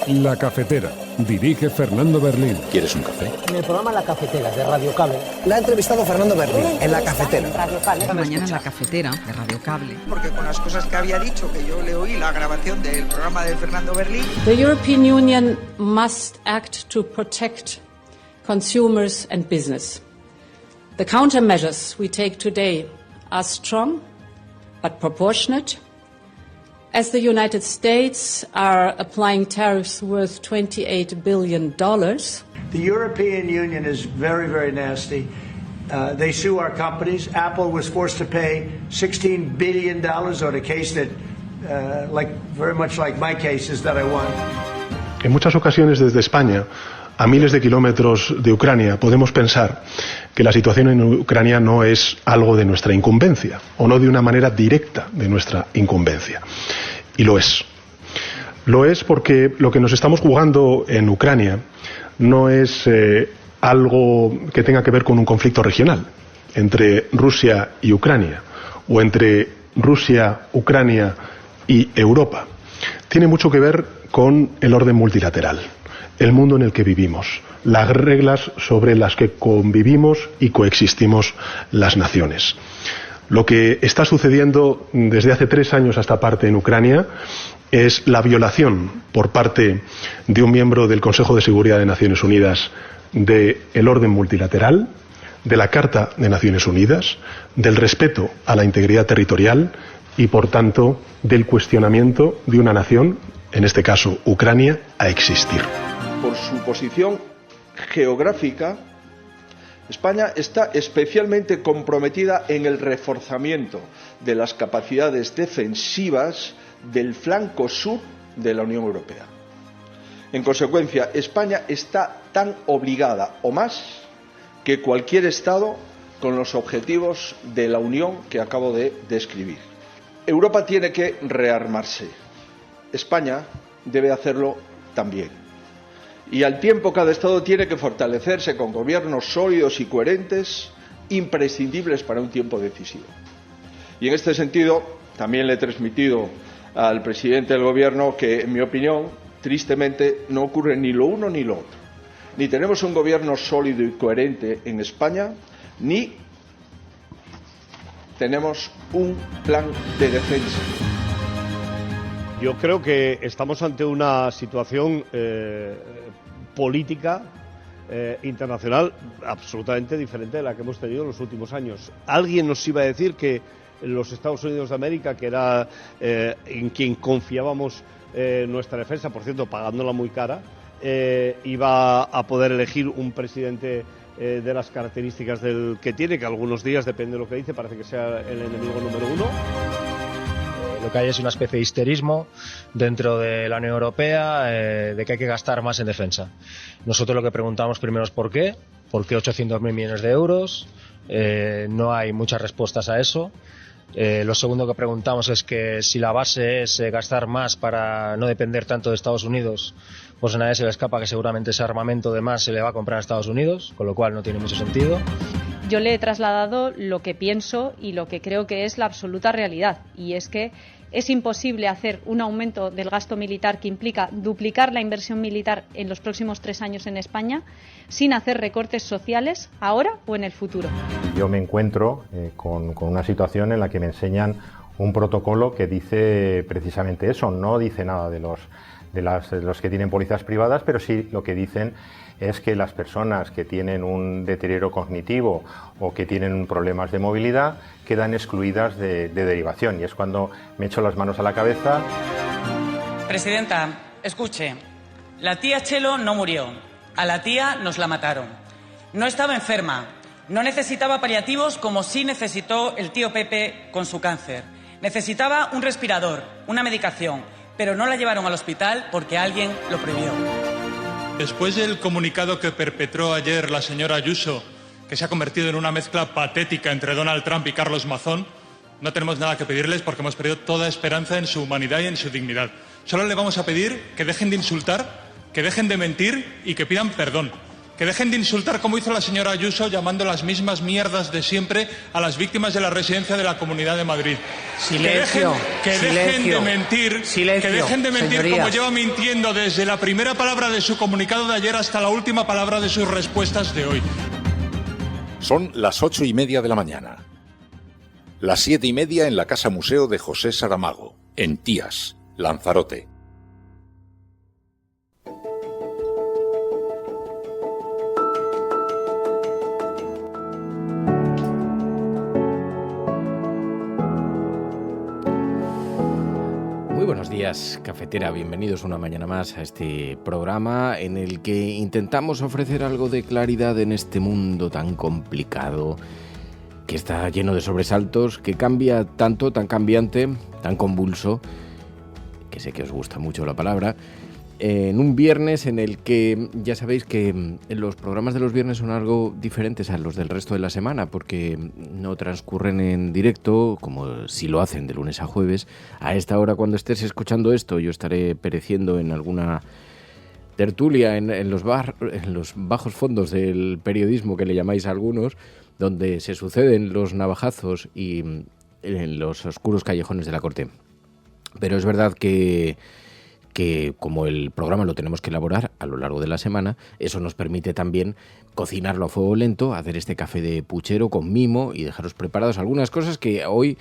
La Cafetera. Dirige Fernando Berlín. ¿Quieres un café? En el programa La Cafetera de Radio Cable. La ha entrevistado Fernando Berlín en La Cafetera. Mañana en La Cafetera de Radio Cable. Porque con las cosas que había dicho, que yo le oí la grabación del programa de Fernando Berlín. The European Union must act to protect consumers and business. The countermeasures we take today are strong but proportionate. As the United States are applying tariffs worth $28 billion. The European Union is very, very nasty. They sue our companies. Apple was forced to pay $16 billion on a case that, very much like my case, is that I won. En muchas ocasiones desde España, a miles de kilómetros de Ucrania, podemos pensar que la situación en Ucrania no es algo de nuestra incumbencia, o no de una manera directa de nuestra incumbencia. Y lo es. Lo es porque lo que nos estamos jugando en Ucrania no es algo que tenga que ver con un conflicto regional entre Rusia y Ucrania, o entre Rusia, Ucrania y Europa. Tiene mucho que ver con el orden multilateral, el mundo en el que vivimos, las reglas sobre las que convivimos y coexistimos las naciones. Lo que está sucediendo desde hace 3 años a esta parte en Ucrania es la violación por parte de un miembro del Consejo de Seguridad de Naciones Unidas del orden multilateral, de la Carta de Naciones Unidas, del respeto a la integridad territorial y, por tanto, del cuestionamiento de una nación, en este caso Ucrania, a existir. Por su posición geográfica, España está especialmente comprometida en el reforzamiento de las capacidades defensivas del flanco sur de la Unión Europea. En consecuencia, España está tan obligada o más que cualquier Estado con los objetivos de la Unión que acabo de describir. Europa tiene que rearmarse. España debe hacerlo también. Y al tiempo cada Estado tiene que fortalecerse con gobiernos sólidos y coherentes, imprescindibles para un tiempo decisivo. Y en este sentido, también le he transmitido al presidente del Gobierno que, en mi opinión, tristemente, no ocurre ni lo uno ni lo otro. Ni tenemos un gobierno sólido y coherente en España, ni tenemos un plan de defensa. Yo creo que estamos ante una situación política internacional absolutamente diferente de la que hemos tenido en los últimos años. Alguien nos iba a decir que los Estados Unidos de América, que era en quien confiábamos nuestra defensa, por cierto, pagándola muy cara, iba a poder elegir un presidente de las características del que tiene, que algunos días, depende de lo que dice, parece que sea el enemigo número 1. Lo que hay es una especie de histerismo dentro de la Unión Europea de que hay que gastar más en defensa. Nosotros lo que preguntamos primero es ¿por qué? ¿Por qué 800.000 millones de euros? No hay muchas respuestas a eso. Lo segundo que preguntamos es que si la base es gastar más para no depender tanto de Estados Unidos, pues a nadie se le escapa que seguramente ese armamento de más se le va a comprar a Estados Unidos, con lo cual no tiene mucho sentido. Yo le he trasladado lo que pienso y lo que creo que es la absoluta realidad, y es que es imposible hacer un aumento del gasto militar que implica duplicar la inversión militar en los próximos 3 años en España sin hacer recortes sociales ahora o en el futuro. Yo me encuentro con una situación en la que me enseñan un protocolo que dice precisamente eso, no dice nada de los que tienen pólizas privadas, pero sí lo que dicen es que las personas que tienen un deterioro cognitivo o que tienen problemas de movilidad quedan excluidas de derivación, y es cuando me echo las manos a la cabeza. Presidenta, escuche, la tía Chelo no murió, a la tía nos la mataron. No estaba enferma, no necesitaba paliativos como sí necesitó el tío Pepe con su cáncer. Necesitaba un respirador, una medicación, pero no la llevaron al hospital porque alguien lo prohibió. Después del comunicado que perpetró ayer la señora Ayuso, que se ha convertido en una mezcla patética entre Donald Trump y Carlos Mazón, no tenemos nada que pedirles porque hemos perdido toda esperanza en su humanidad y en su dignidad. Solo le vamos a pedir que dejen de insultar, que dejen de mentir y que pidan perdón. Que dejen de insultar como hizo la señora Ayuso, llamando las mismas mierdas de siempre a las víctimas de la residencia de la Comunidad de Madrid. Silencio, que dejen de mentir, silencio, señorías. Como lleva mintiendo desde la primera palabra de su comunicado de ayer hasta la última palabra de sus respuestas de hoy. Son las 8:30 de la mañana. Las 7:30 en la Casa Museo de José Saramago, en Tías, Lanzarote. Muy buenos días, cafetera. Bienvenidos una mañana más a este programa en el que intentamos ofrecer algo de claridad en este mundo tan complicado, que está lleno de sobresaltos, que cambia tanto, tan cambiante, tan convulso, que sé que os gusta mucho la palabra, en un viernes en el que ya sabéis que los programas de los viernes son algo diferentes a los del resto de la semana, porque no transcurren en directo, como si lo hacen de lunes a jueves. A esta hora, cuando estés escuchando esto, yo estaré pereciendo en alguna tertulia en los bajos fondos del periodismo, que le llamáis a algunos, donde se suceden los navajazos y en los oscuros callejones de la corte. Pero es verdad que como el programa lo tenemos que elaborar a lo largo de la semana, eso nos permite también cocinarlo a fuego lento, hacer este café de puchero con mimo y dejaros preparados algunas cosas que hoy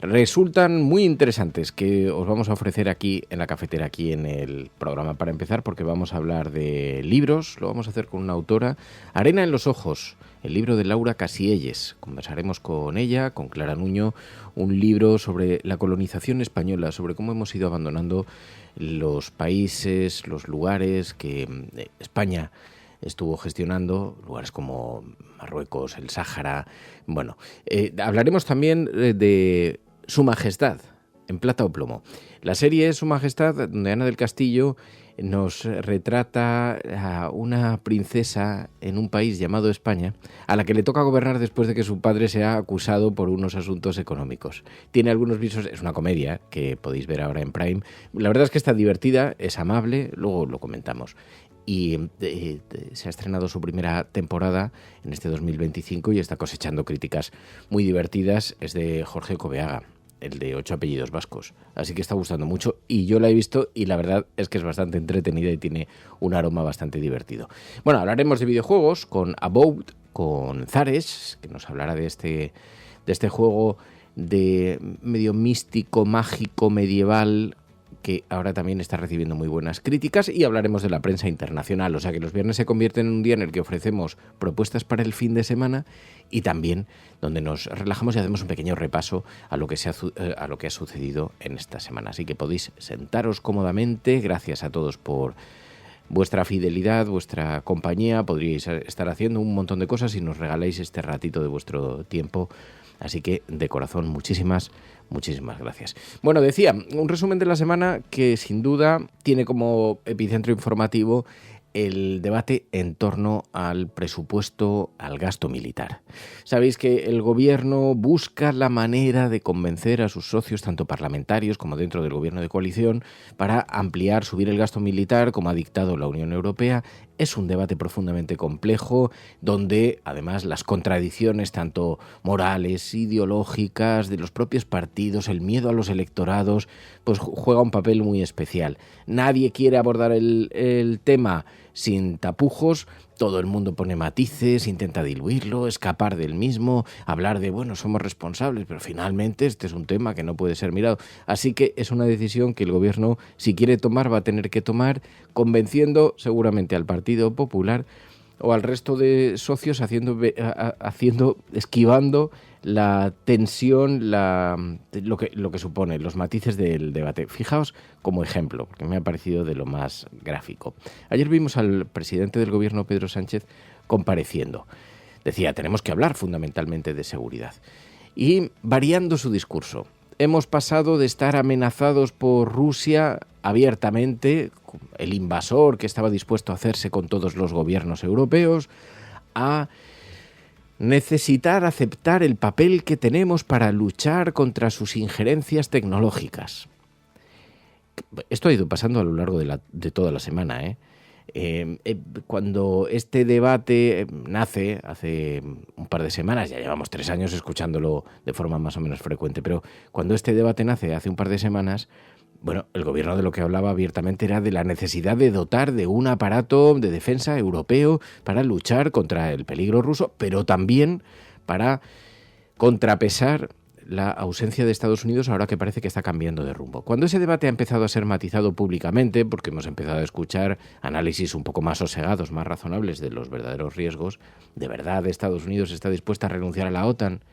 resultan muy interesantes, que os vamos a ofrecer aquí en la cafetera, aquí en el programa. Para empezar, porque vamos a hablar de libros, lo vamos a hacer con una autora, Arena en los ojos, el libro de Laura Casielles. Conversaremos con ella, con Clara Nuño, un libro sobre la colonización española, sobre cómo hemos ido abandonando los países, los lugares que España estuvo gestionando, lugares como Marruecos, el Sáhara. Bueno, hablaremos también de Su Majestad, en plata o plomo. La serie Su Majestad, donde Ana del Castillo nos retrata a una princesa en un país llamado España, a la que le toca gobernar después de que su padre sea acusado por unos asuntos económicos. Tiene algunos visos, es una comedia que podéis ver ahora en Prime. La verdad es que está divertida, es amable, luego lo comentamos. Y se ha estrenado su primera temporada en este 2025 y está cosechando críticas muy divertidas. Es de Jorge Cobeaga, el de 8 apellidos vascos. Así que está gustando mucho y yo la he visto y la verdad es que es bastante entretenida y tiene un aroma bastante divertido. Bueno, hablaremos de videojuegos con About, con Zares, que nos hablará de este juego de medio místico, mágico, medieval, que ahora también está recibiendo muy buenas críticas, y hablaremos de la prensa internacional. O sea que los viernes se convierten en un día en el que ofrecemos propuestas para el fin de semana y también donde nos relajamos y hacemos un pequeño repaso a lo que ha sucedido en esta semana. Así que podéis sentaros cómodamente. Gracias a todos por vuestra fidelidad, vuestra compañía. Podríais estar haciendo un montón de cosas si nos regaláis este ratito de vuestro tiempo. Así que, de corazón, muchísimas gracias. Bueno, decía, un resumen de la semana que sin duda tiene como epicentro informativo el debate en torno al presupuesto, al gasto militar. Sabéis que el gobierno busca la manera de convencer a sus socios, tanto parlamentarios como dentro del gobierno de coalición, para ampliar, subir el gasto militar, como ha dictado la Unión Europea. Es un debate profundamente complejo, donde además las contradicciones, tanto morales, ideológicas, de los propios partidos, el miedo a los electorados, pues juega un papel muy especial. Nadie quiere abordar el tema sin tapujos, todo el mundo pone matices, intenta diluirlo, escapar del mismo, hablar de, bueno, somos responsables, pero finalmente este es un tema que no puede ser mirado. Así que es una decisión que el gobierno, si quiere tomar, va a tener que tomar, convenciendo seguramente al Partido Popular o al resto de socios, esquivando la tensión, lo que supone, los matices del debate. Fijaos como ejemplo, porque me ha parecido de lo más gráfico. Ayer vimos al presidente del gobierno, Pedro Sánchez, compareciendo. Decía, tenemos que hablar fundamentalmente de seguridad. Y variando su discurso, hemos pasado de estar amenazados por Rusia abiertamente, el invasor que estaba dispuesto a hacerse con todos los gobiernos europeos, a necesitar aceptar el papel que tenemos para luchar contra sus injerencias tecnológicas. Esto ha ido pasando a lo largo de toda la semana, Cuando este debate nace hace un par de semanas, ya llevamos 3 años escuchándolo de forma más o menos frecuente, pero cuando este debate nace hace un par de semanas, bueno, el gobierno de lo que hablaba abiertamente era de la necesidad de dotar de un aparato de defensa europeo para luchar contra el peligro ruso, pero también para contrapesar la ausencia de Estados Unidos ahora que parece que está cambiando de rumbo. Cuando ese debate ha empezado a ser matizado públicamente, porque hemos empezado a escuchar análisis un poco más sosegados, más razonables de los verdaderos riesgos, ¿de verdad Estados Unidos está dispuesta a renunciar a la OTAN?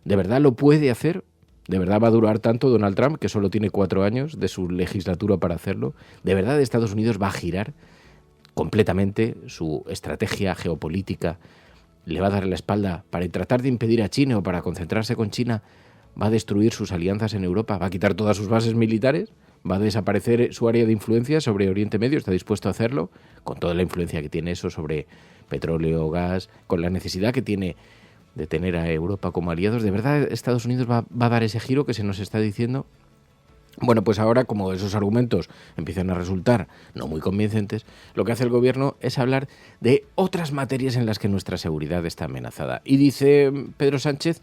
¿De verdad lo puede hacer? ¿De verdad va a durar tanto Donald Trump, que solo tiene 4 años de su legislatura para hacerlo? ¿De verdad Estados Unidos va a girar completamente su estrategia geopolítica? ¿Le va a dar la espalda para tratar de impedir a China o para concentrarse con China? ¿Va a destruir sus alianzas en Europa? ¿Va a quitar todas sus bases militares? ¿Va a desaparecer su área de influencia sobre Oriente Medio? ¿Está dispuesto a hacerlo? Con toda la influencia que tiene eso sobre petróleo, gas, con la necesidad que tiene de tener a Europa como aliados. ¿De verdad Estados Unidos va a dar ese giro que se nos está diciendo? Bueno, pues ahora, como esos argumentos empiezan a resultar no muy convincentes, lo que hace el gobierno es hablar de otras materias en las que nuestra seguridad está amenazada. Y dice Pedro Sánchez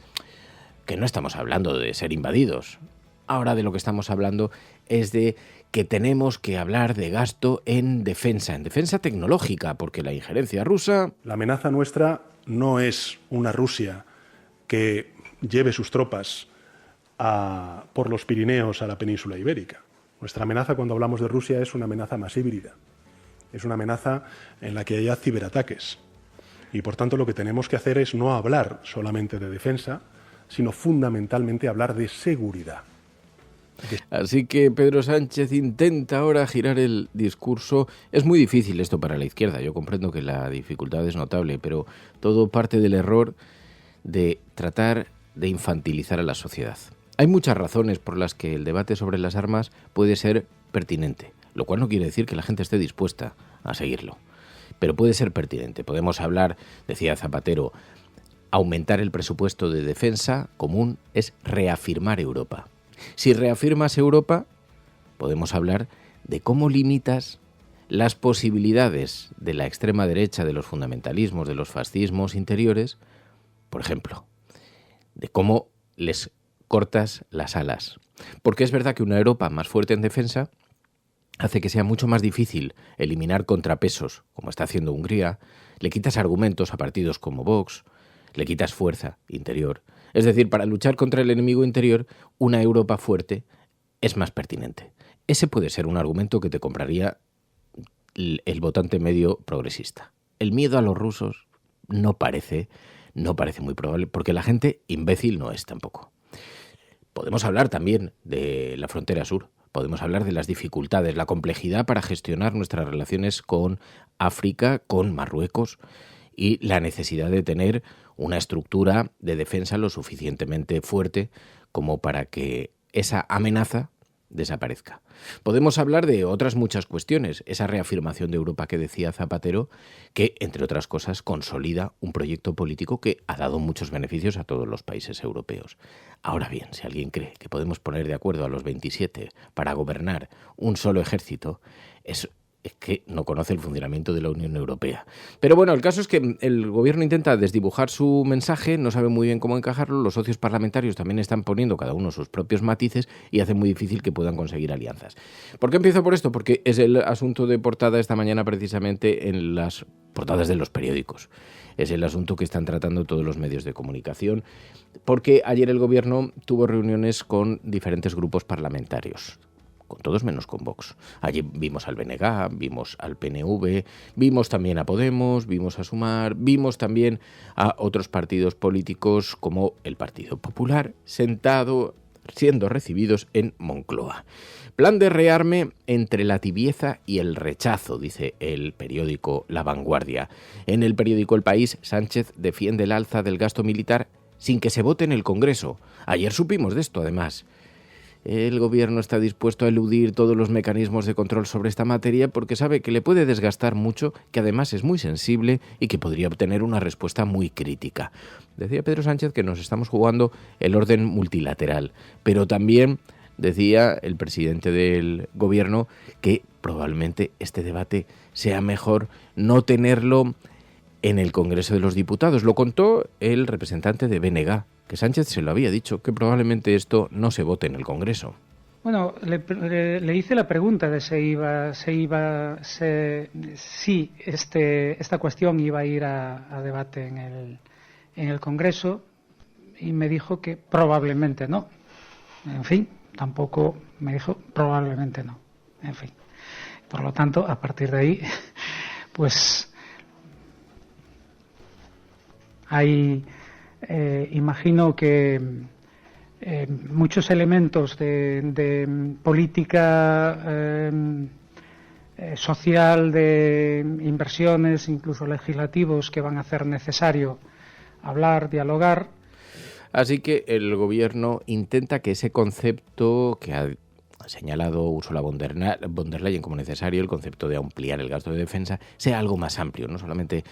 que no estamos hablando de ser invadidos. Ahora de lo que estamos hablando es de que tenemos que hablar de gasto en defensa tecnológica, porque la injerencia rusa... La amenaza nuestra no es una Rusia que lleve sus tropas por los Pirineos a la península ibérica. Nuestra amenaza cuando hablamos de Rusia es una amenaza más híbrida. Es una amenaza en la que haya ciberataques. Y por tanto lo que tenemos que hacer es no hablar solamente de defensa, sino fundamentalmente hablar de seguridad. Así que Pedro Sánchez intenta ahora girar el discurso. Es muy difícil esto para la izquierda. Yo comprendo que la dificultad es notable, pero todo parte del error de tratar de infantilizar a la sociedad. Hay muchas razones por las que el debate sobre las armas puede ser pertinente, lo cual no quiere decir que la gente esté dispuesta a seguirlo. Pero puede ser pertinente. Podemos hablar, decía Zapatero, aumentar el presupuesto de defensa común es reafirmar Europa. Si reafirmas Europa, podemos hablar de cómo limitas las posibilidades de la extrema derecha, de los fundamentalismos, de los fascismos interiores, por ejemplo, de cómo les cortas las alas. Porque es verdad que una Europa más fuerte en defensa hace que sea mucho más difícil eliminar contrapesos, como está haciendo Hungría, le quitas argumentos a partidos como Vox, le quitas fuerza interior. Es decir, para luchar contra el enemigo interior, una Europa fuerte es más pertinente. Ese puede ser un argumento que te compraría el votante medio progresista. El miedo a los rusos no parece muy probable, porque la gente imbécil no es tampoco. Podemos hablar también de la frontera sur. Podemos hablar de las dificultades, la complejidad para gestionar nuestras relaciones con África, con Marruecos, y la necesidad de tener una estructura de defensa lo suficientemente fuerte como para que esa amenaza desaparezca. Podemos hablar de otras muchas cuestiones, esa reafirmación de Europa que decía Zapatero, que, entre otras cosas, consolida un proyecto político que ha dado muchos beneficios a todos los países europeos. Ahora bien, si alguien cree que podemos poner de acuerdo a los 27 para gobernar un solo ejército, es que no conoce el funcionamiento de la Unión Europea. Pero bueno, el caso es que el gobierno intenta desdibujar su mensaje, no sabe muy bien cómo encajarlo, los socios parlamentarios también están poniendo cada uno sus propios matices y hace muy difícil que puedan conseguir alianzas. ¿Por qué empiezo por esto? Porque es el asunto de portada esta mañana precisamente en las portadas de los periódicos. Es el asunto que están tratando todos los medios de comunicación, porque ayer el gobierno tuvo reuniones con diferentes grupos parlamentarios, con todos menos con Vox. Allí vimos al BNG, vimos al PNV, vimos también a Podemos, vimos a Sumar, vimos también a otros partidos políticos como el Partido Popular, siendo recibidos en Moncloa. Plan de rearme entre la tibieza y el rechazo, dice el periódico La Vanguardia. En el periódico El País, Sánchez defiende el alza del gasto militar sin que se vote en el Congreso. Ayer supimos de esto, además. El gobierno está dispuesto a eludir todos los mecanismos de control sobre esta materia porque sabe que le puede desgastar mucho, que además es muy sensible y que podría obtener una respuesta muy crítica. Decía Pedro Sánchez que nos estamos jugando el orden multilateral, pero también decía el presidente del gobierno que probablemente este debate sea mejor no tenerlo en el Congreso de los Diputados. Lo contó el representante de BNG, que Sánchez se lo había dicho, que probablemente esto no se vote en el Congreso. Bueno, le hice la pregunta de si esta cuestión iba a ir a debate en el Congreso, y me dijo que probablemente no. En fin, tampoco me dijo probablemente no. En fin, por lo tanto, a partir de ahí, pues hay, imagino que muchos elementos de política social, de inversiones, incluso legislativos, que van a hacer necesario hablar, dialogar. Así que el gobierno intenta que ese concepto que ha señalado Ursula von der Leyen como necesario, el concepto de ampliar el gasto de defensa, sea algo más amplio, no solamente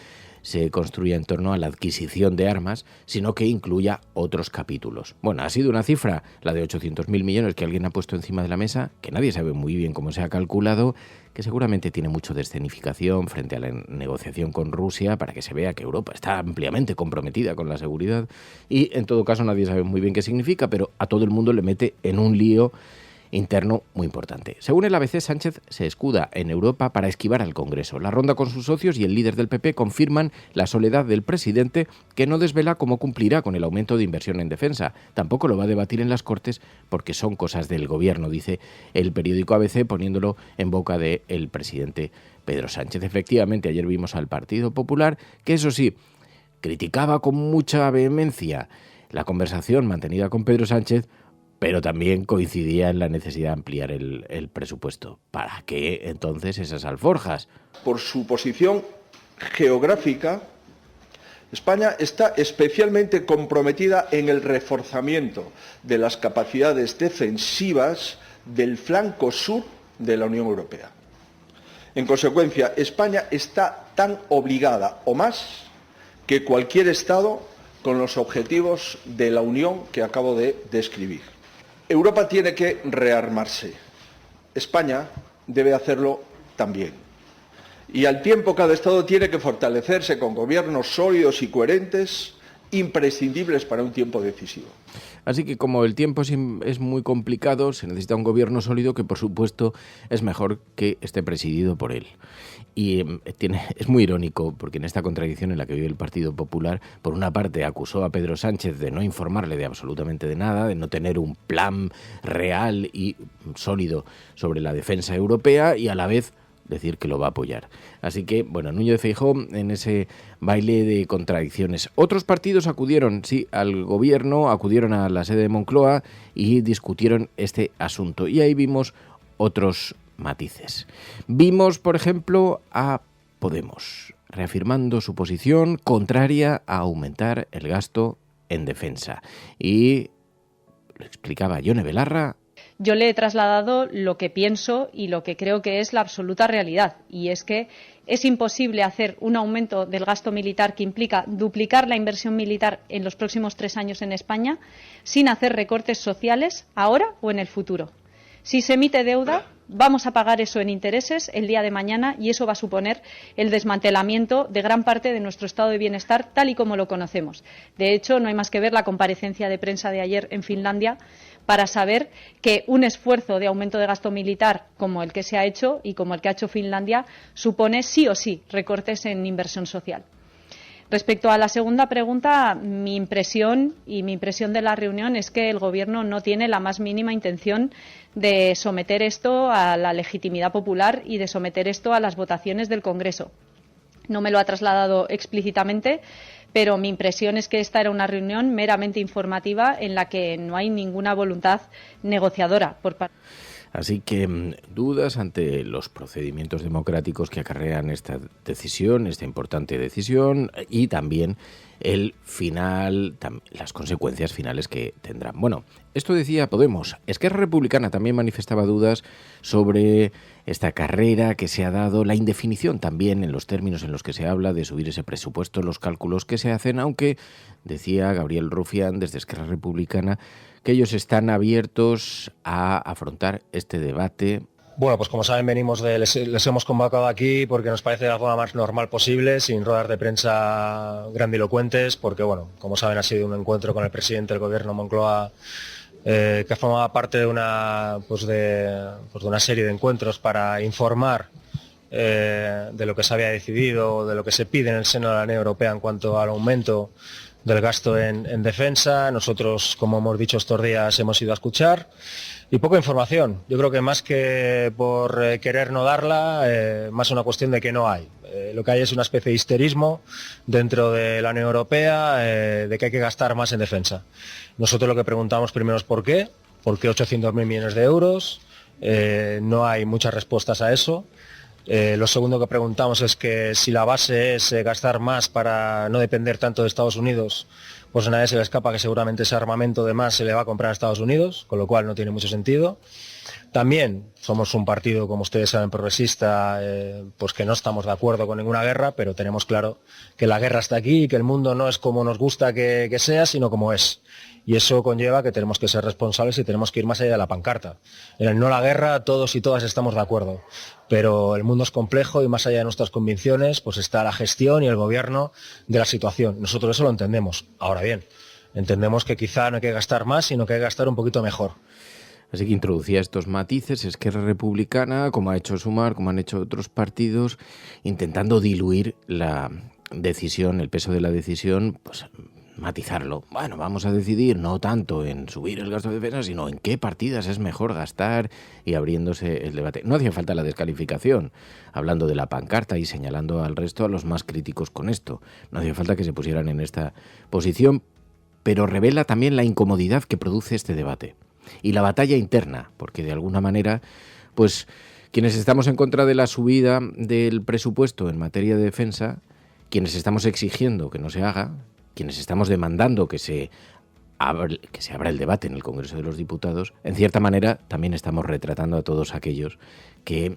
se construya en torno a la adquisición de armas, sino que incluya otros capítulos. Bueno, ha sido una cifra, la de 800.000 millones, que alguien ha puesto encima de la mesa, que nadie sabe muy bien cómo se ha calculado, que seguramente tiene mucho de escenificación frente a la negociación con Rusia para que se vea que Europa está ampliamente comprometida con la seguridad, y en todo caso nadie sabe muy bien qué significa, pero a todo el mundo le mete en un lío interno muy importante. Según el ABC, Sánchez se escuda en Europa para esquivar al Congreso. La ronda con sus socios y el líder del PP confirman la soledad del presidente, que no desvela cómo cumplirá con el aumento de inversión en defensa. Tampoco lo va a debatir en las Cortes porque son cosas del gobierno, dice el periódico ABC, poniéndolo en boca del presidente Pedro Sánchez. Efectivamente, ayer vimos al Partido Popular, que eso sí, criticaba con mucha vehemencia la conversación mantenida con Pedro Sánchez, pero también coincidía en la necesidad de ampliar el presupuesto. ¿Para qué entonces esas alforjas? Por su posición geográfica, España está especialmente comprometida en el reforzamiento de las capacidades defensivas del flanco sur de la Unión Europea. En consecuencia, España está tan obligada o más que cualquier Estado con los objetivos de la Unión que acabo de describir. Europa tiene que rearmarse. España debe hacerlo también. Y al tiempo cada Estado tiene que fortalecerse con gobiernos sólidos y coherentes, imprescindibles para un tiempo decisivo. Así que como el tiempo es muy complicado, se necesita un gobierno sólido que, por supuesto, es mejor que esté presidido por él. Y es muy irónico, porque en esta contradicción en la que vive el Partido Popular, por una parte acusó a Pedro Sánchez de no informarle de absolutamente de nada, de no tener un plan real y sólido sobre la defensa europea, y a la vez decir que lo va a apoyar. Así que, bueno, Núñez Feijóo en ese baile de contradicciones. Otros partidos acudieron, sí, al gobierno, acudieron a la sede de Moncloa y discutieron este asunto. Y ahí vimos otros matices. Vimos, por ejemplo, a Podemos reafirmando su posición contraria a aumentar el gasto en defensa. Y lo explicaba Yone Belarra. Yo le he trasladado lo que pienso y lo que creo que es la absoluta realidad, y es que es imposible hacer un aumento del gasto militar que implica duplicar la inversión militar en los próximos 3 años en España sin hacer recortes sociales ahora o en el futuro. Si se emite deuda, vamos a pagar eso en intereses el día de mañana, y eso va a suponer el desmantelamiento de gran parte de nuestro estado de bienestar tal y como lo conocemos. De hecho, no hay más que ver la comparecencia de prensa de ayer en Finlandia para saber que un esfuerzo de aumento de gasto militar como el que se ha hecho y como el que ha hecho Finlandia supone sí o sí recortes en inversión social. Respecto a la segunda pregunta, mi impresión de la reunión es que el Gobierno no tiene la más mínima intención de someter esto a la legitimidad popular y de someter esto a las votaciones del Congreso. No me lo ha trasladado explícitamente, pero mi impresión es que esta era una reunión meramente informativa en la que no hay ninguna voluntad negociadora por parte. Así que dudas ante los procedimientos democráticos que acarrean esta decisión, esta importante decisión, y también el final, las consecuencias finales que tendrán. Bueno, Esto decía Podemos. Esquerra Republicana también manifestaba dudas sobre esta carrera que se ha dado, la indefinición también en los términos en los que se habla de subir ese presupuesto, los cálculos que se hacen, aunque decía Gabriel Rufián desde Esquerra Republicana que ellos están abiertos a afrontar este debate. Bueno, pues como saben, les hemos convocado aquí porque nos parece de la forma más normal posible, sin ruedas de prensa grandilocuentes, porque, bueno, como saben, ha sido un encuentro con el presidente del gobierno, Moncloa, que formaba parte de una serie de encuentros para informar de lo que se había decidido, de lo que se pide en el seno de la Unión Europea en cuanto al aumento del gasto en defensa. Nosotros, como hemos dicho estos días, hemos ido a escuchar. Y poca información. Yo creo que más que por querer no darla, más una cuestión de que no hay. Lo que hay es una especie de histerismo dentro de la Unión Europea de que hay que gastar más en defensa. Nosotros lo que preguntamos primero es ¿por qué? ¿Por qué 800.000 millones de euros? No hay muchas respuestas a eso. Lo segundo que preguntamos es que si la base es gastar más para no depender tanto de Estados Unidos, pues a nadie se le escapa que seguramente ese armamento de más se le va a comprar a Estados Unidos, con lo cual no tiene mucho sentido. También somos un partido, como ustedes saben, progresista, pues que no estamos de acuerdo con ninguna guerra, pero tenemos claro que la guerra está aquí y que el mundo no es como nos gusta que sea, sino como es. Y eso conlleva que tenemos que ser responsables y tenemos que ir más allá de la pancarta. En el no a la guerra todos y todas estamos de acuerdo, pero el mundo es complejo y más allá de nuestras convicciones pues está la gestión y el gobierno de la situación. Nosotros eso lo entendemos. Ahora bien, entendemos que quizá no hay que gastar más, sino que hay que gastar un poquito mejor. Así que introducía estos matices, Esquerra Republicana, como ha hecho Sumar, como han hecho otros partidos, intentando diluir la decisión, el peso de la decisión, pues matizarlo. Bueno, vamos a decidir no tanto en subir el gasto de defensa, sino en qué partidas es mejor gastar y abriéndose el debate. No hacía falta la descalificación, hablando de la pancarta y señalando al resto, a los más críticos con esto. No hacía falta que se pusieran en esta posición, pero revela también la incomodidad que produce este debate y la batalla interna, porque de alguna manera, pues quienes estamos en contra de la subida del presupuesto en materia de defensa, quienes estamos exigiendo que no se haga, quienes estamos demandando que se abra el debate en el Congreso de los Diputados, en cierta manera también estamos retratando a todos aquellos que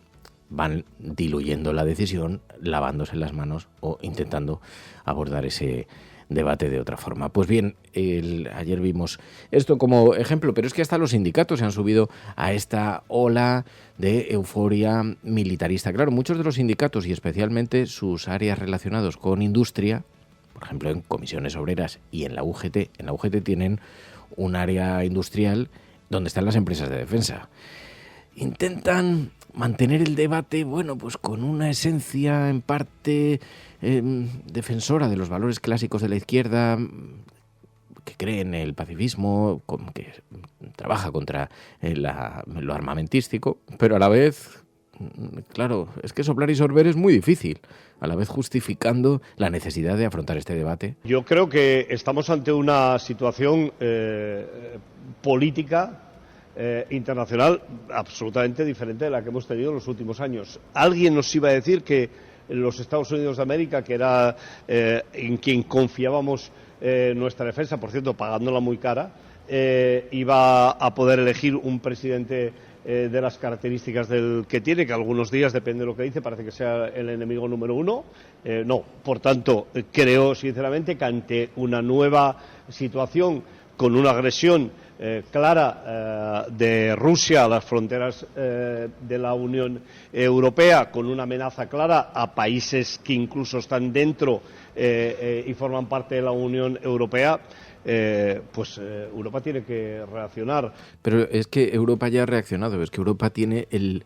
van diluyendo la decisión, lavándose las manos o intentando abordar ese debate de otra forma. Pues bien, ayer vimos esto como ejemplo, pero es que hasta los sindicatos se han subido a esta ola de euforia militarista. Claro, muchos de los sindicatos y especialmente sus áreas relacionadas con industria, por ejemplo en comisiones obreras y en la UGT tienen un área industrial donde están las empresas de defensa. Intentan mantener el debate, bueno, pues con una esencia en parte defensora de los valores clásicos de la izquierda, que cree en el pacifismo, que trabaja contra lo armamentístico, pero a la vez, claro, es que soplar y sorber es muy difícil, a la vez justificando la necesidad de afrontar este debate. Yo creo que estamos ante una situación política internacional absolutamente diferente de la que hemos tenido en los últimos años. Alguien nos iba a decir que los Estados Unidos de América, que era en quien confiábamos nuestra defensa, por cierto, pagándola muy cara, iba a poder elegir un presidente de las características del que tiene, que algunos días, depende de lo que dice, parece que sea el enemigo número uno. No, por tanto, creo sinceramente que ante una nueva situación con una agresión clara de Rusia a las fronteras de la Unión Europea, con una amenaza clara a países que incluso están dentro y forman parte de la Unión Europea, pues Europa tiene que reaccionar. Pero es que Europa ya ha reaccionado, es que Europa tiene el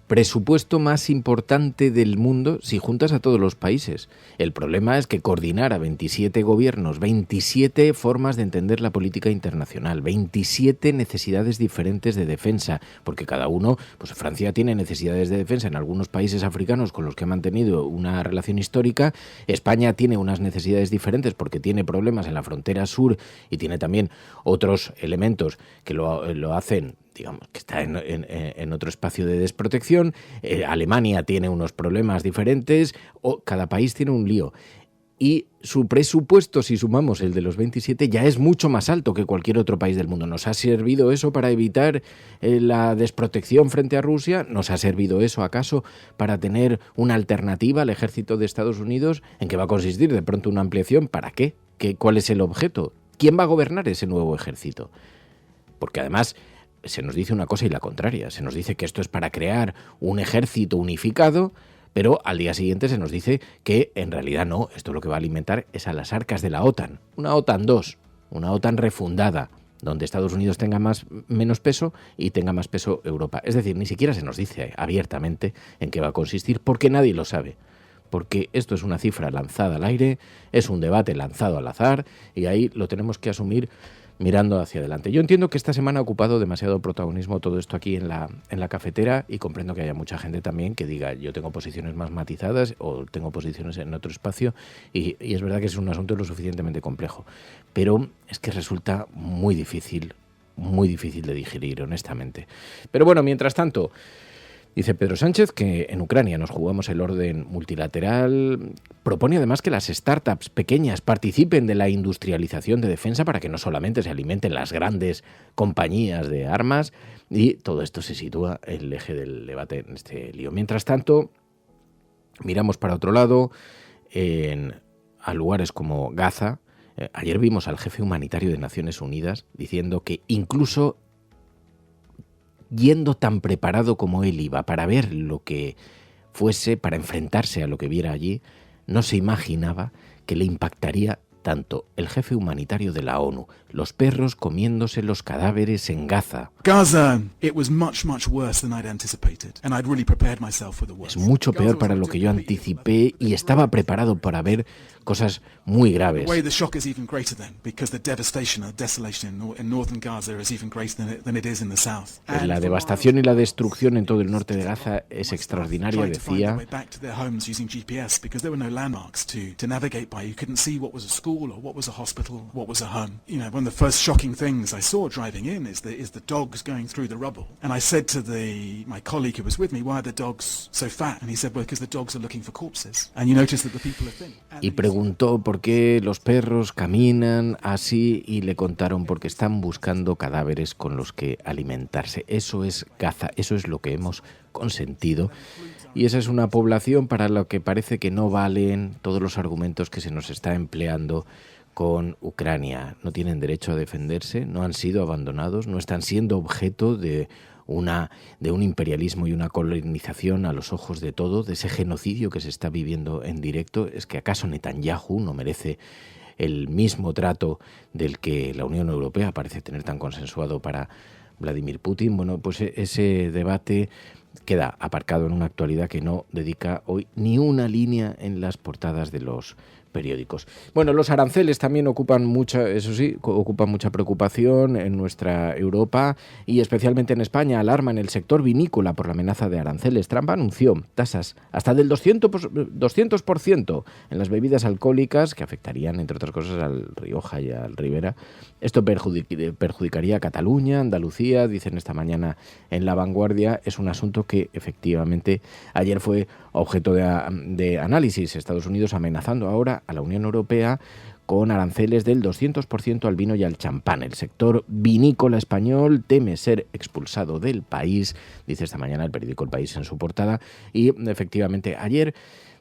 presupuesto más importante del mundo si juntas a todos los países. El problema es que coordinar a 27 gobiernos, 27 formas de entender la política internacional, 27 necesidades diferentes de defensa, porque cada uno, pues Francia tiene necesidades de defensa en algunos países africanos con los que ha mantenido una relación histórica, España tiene unas necesidades diferentes porque tiene problemas en la frontera sur y tiene también otros elementos que lo hacen, digamos, que está en otro espacio de desprotección. Alemania tiene unos problemas diferentes, o cada país tiene un lío. y su presupuesto, si sumamos el de los 27, ya es mucho más alto que cualquier otro país del mundo. ¿Nos ha servido eso para evitar la desprotección frente a Rusia? ¿Nos ha servido eso acaso para tener una alternativa al ejército de Estados Unidos? ¿En qué va a consistir de pronto una ampliación? ¿Para qué? ¿Cuál es el objeto? ¿Quién va a gobernar ese nuevo ejército? Porque además se nos dice una cosa y la contraria. Se nos dice que esto es para crear un ejército unificado, pero al día siguiente se nos dice que en realidad no, esto lo que va a alimentar es a las arcas de la OTAN, una OTAN 2, una OTAN refundada, donde Estados Unidos tenga menos peso y tenga más peso Europa. Es decir, ni siquiera se nos dice abiertamente en qué va a consistir, porque nadie lo sabe. Porque esto es una cifra lanzada al aire, es un debate lanzado al azar, y ahí lo tenemos que asumir mirando hacia adelante. Yo entiendo que esta semana ha ocupado demasiado protagonismo todo esto aquí en la cafetera, y comprendo que haya mucha gente también que diga yo tengo posiciones más matizadas o tengo posiciones en otro espacio, y es verdad que es un asunto lo suficientemente complejo, pero es que resulta muy difícil de digerir, honestamente. Pero bueno, mientras tanto, dice Pedro Sánchez que en Ucrania nos jugamos el orden multilateral. Propone además que las startups pequeñas participen de la industrialización de defensa para que no solamente se alimenten las grandes compañías de armas, y todo esto se sitúa en el eje del debate en este lío. Mientras tanto, miramos para otro lado, a lugares como Gaza. Ayer vimos al jefe humanitario de Naciones Unidas diciendo que incluso yendo tan preparado como él iba para ver lo que fuese, para enfrentarse a lo que viera allí, no se imaginaba que le impactaría tanto el jefe humanitario de la ONU, los perros comiéndose los cadáveres en Gaza. Es mucho peor para lo que yo anticipé y estaba preparado para ver cosas muy graves. La devastación y la destrucción en todo el norte de Gaza es extraordinaria, decía. Or what was a hospital, what was a home. You know, one of the first shocking things I saw driving in is the dogs going through the rubble. And I said to my colleague who was with me, why are the dogs so fat? And he said, well, because the dogs are looking for corpses. And you notice that the people are thin. Y preguntó por qué los perros caminan así, y le contaron porque están buscando cadáveres con los que alimentarse. Eso es Gaza, eso es lo que hemos consentido. Y esa es una población para la que parece que no valen todos los argumentos que se nos está empleando con Ucrania. No tienen derecho a defenderse, no han sido abandonados, no están siendo objeto de un imperialismo y una colonización a los ojos de todo, de ese genocidio que se está viviendo en directo. ¿Es que acaso Netanyahu no merece el mismo trato del que la Unión Europea parece tener tan consensuado para Vladimir Putin? Bueno, pues ese debate queda aparcado en una actualidad que no dedica hoy ni una línea en las portadas de los periódicos. Bueno, los aranceles también ocupan mucha preocupación en nuestra Europa, y especialmente en España. Alarma en el sector vinícola por la amenaza de aranceles. Trump anunció tasas hasta del 200% en las bebidas alcohólicas, que afectarían, entre otras cosas, al Rioja y al Ribera. Esto perjudicaría a Cataluña, Andalucía, dicen esta mañana en La Vanguardia. Es un asunto que efectivamente ayer fue objeto de análisis. Estados Unidos amenazando ahora a la Unión Europea con aranceles del 200% al vino y al champán. El sector vinícola español teme ser expulsado del país, dice esta mañana el periódico El País en su portada. Y efectivamente ayer,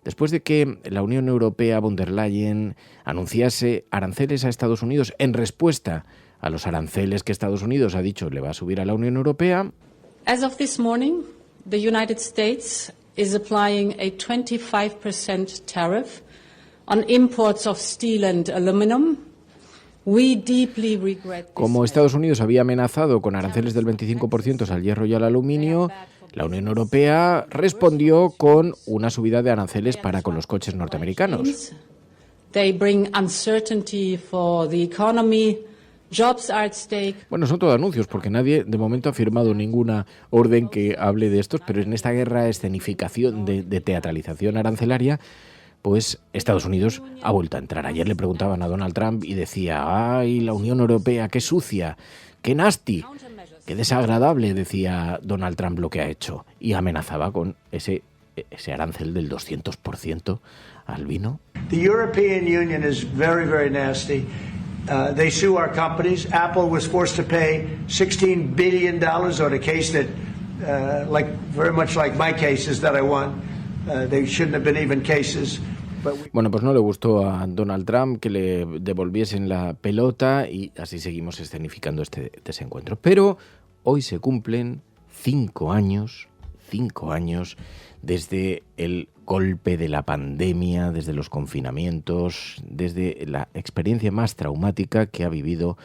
después de que la Unión Europea, von der Leyen, anunciase aranceles a Estados Unidos en respuesta a los aranceles que Estados Unidos ha dicho le va a subir a la Unión Europea. As of this morning, the United States is applying a 25% tariff on imports of steel and aluminum. We deeply regret this. Como Estados Unidos había amenazado con aranceles del 25% al hierro y al aluminio, la Unión Europea respondió con una subida de aranceles para con los coches norteamericanos. They bring uncertainty for the economy. Jobs are at stake. Bueno, son todo anuncios, porque nadie de momento ha firmado ninguna orden que hable de estos, pero en esta guerra escenificación de teatralización arancelaria, pues Estados Unidos ha vuelto a entrar. Ayer le preguntaban a Donald Trump y decía, ¡ay, la Unión Europea, qué sucia, qué nasty, qué desagradable!, decía Donald Trump lo que ha hecho. Y amenazaba con ese arancel del 200% al vino. The European Union is very, very nasty. They sue our companies. Apple was forced to pay $16 billion on a case that, very much like my cases that I won. They shouldn't have been even cases. Bueno, pues no le gustó a Donald Trump que le devolviesen la pelota y así seguimos escenificando este desencuentro. Pero hoy se cumplen 5 años desde el golpe de la pandemia, desde los confinamientos, desde la experiencia más traumática que ha vivido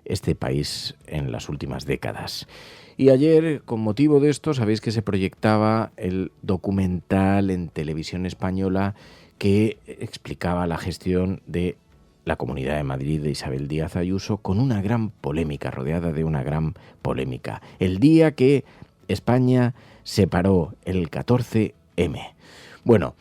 este país en las últimas décadas. Y ayer, con motivo de esto, sabéis que se proyectaba el documental en televisión española que explicaba la gestión de la Comunidad de Madrid de Isabel Díaz Ayuso, con una gran polémica, rodeada de una gran polémica. El día que España se paró, el 14M. Bueno,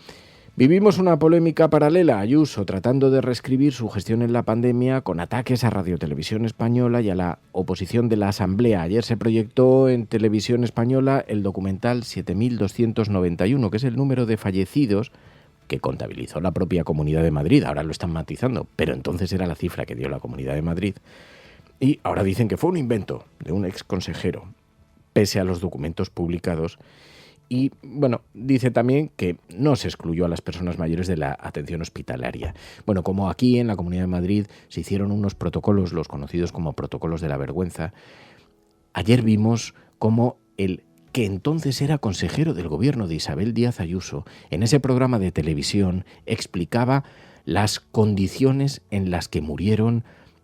vivimos una polémica paralela. Ayuso tratando de reescribir su gestión en la pandemia con ataques a Radio Televisión Española y a la oposición de la Asamblea. Ayer se proyectó en Televisión Española el documental 7.291, que es el número de fallecidos que contabilizó la propia Comunidad de Madrid. Ahora lo están matizando, pero entonces era la cifra que dio la Comunidad de Madrid. Y ahora dicen que fue un invento de un exconsejero, pese a los documentos publicados. Y, bueno, dice también que no se excluyó a las personas mayores de la atención hospitalaria. Bueno, como aquí en la Comunidad de Madrid se hicieron unos protocolos, los conocidos como protocolos de la vergüenza, ayer vimos cómo el que entonces era consejero del gobierno de Isabel Díaz Ayuso, en ese programa de televisión explicaba las condiciones en las que murieron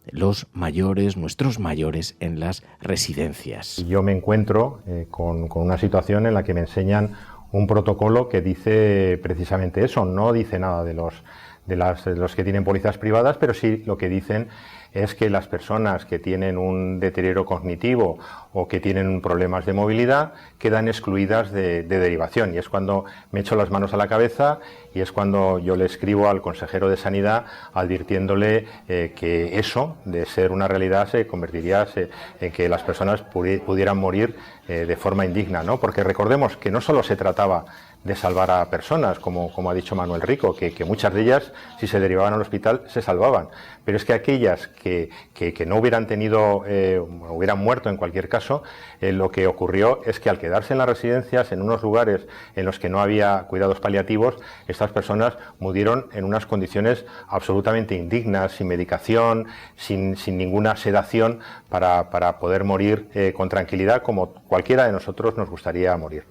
los mayores, nuestros mayores, en las residencias. Yo me encuentro con una situación en la que me enseñan un protocolo que dice precisamente eso. No dice nada de los que tienen pólizas privadas, pero sí lo que dicen es que las personas que tienen un deterioro cognitivo o que tienen problemas de movilidad quedan excluidas de derivación. Y es cuando me echo las manos a la cabeza y es cuando yo le escribo al consejero de Sanidad advirtiéndole que eso, de ser una realidad, se convertiría en que las personas pudieran morir de forma indigna, ¿no? Porque recordemos que no solo se trataba de salvar a personas, como ha dicho Manuel Rico, que muchas de ellas, si se derivaban al hospital, se salvaban. Pero es que aquellas que no hubieran tenido, hubieran muerto en cualquier caso, lo que ocurrió es que al quedarse en las residencias, en unos lugares en los que no había cuidados paliativos, estas personas murieron en unas condiciones absolutamente indignas, sin medicación, sin ninguna sedación, para poder morir con tranquilidad, como cualquiera de nosotros nos gustaría morir.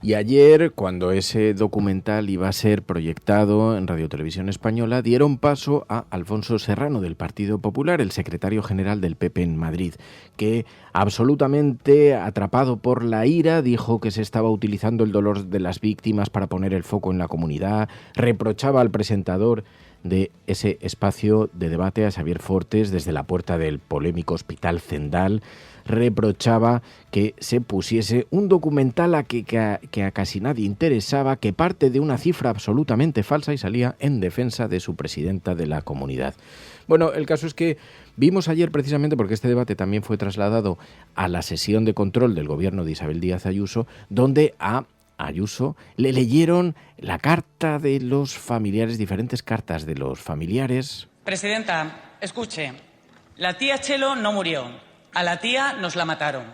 Y ayer, cuando ese documental iba a ser proyectado en Radio Televisión Española, dieron paso a Alfonso Serrano, del Partido Popular, el secretario general del PP en Madrid, que, absolutamente atrapado por la ira, dijo que se estaba utilizando el dolor de las víctimas para poner el foco en la comunidad, reprochaba al presentador de ese espacio de debate, a Xavier Fortes, desde la puerta del polémico Hospital Zendal, reprochaba que se pusiese un documental que a casi nadie interesaba, que parte de una cifra absolutamente falsa y salía en defensa de su presidenta de la comunidad. Bueno, el caso es que vimos ayer, precisamente porque este debate también fue trasladado a la sesión de control del gobierno de Isabel Díaz Ayuso, donde a Ayuso le leyeron la carta de los familiares, diferentes cartas de los familiares. Presidenta, escuche, la tía Chelo no murió, a la tía nos la mataron.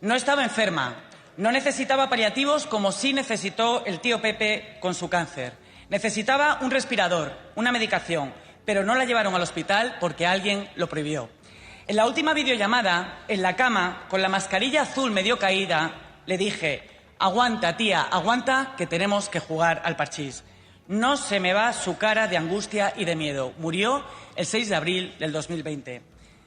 No estaba enferma, no necesitaba paliativos como sí necesitó el tío Pepe con su cáncer. Necesitaba un respirador, una medicación, pero no la llevaron al hospital porque alguien lo prohibió. En la última videollamada, en la cama, con la mascarilla azul medio caída, le dije: aguanta, tía, aguanta, que tenemos que jugar al parchís. No se me va su cara de angustia y de miedo. Murió el 6 de abril del 2020.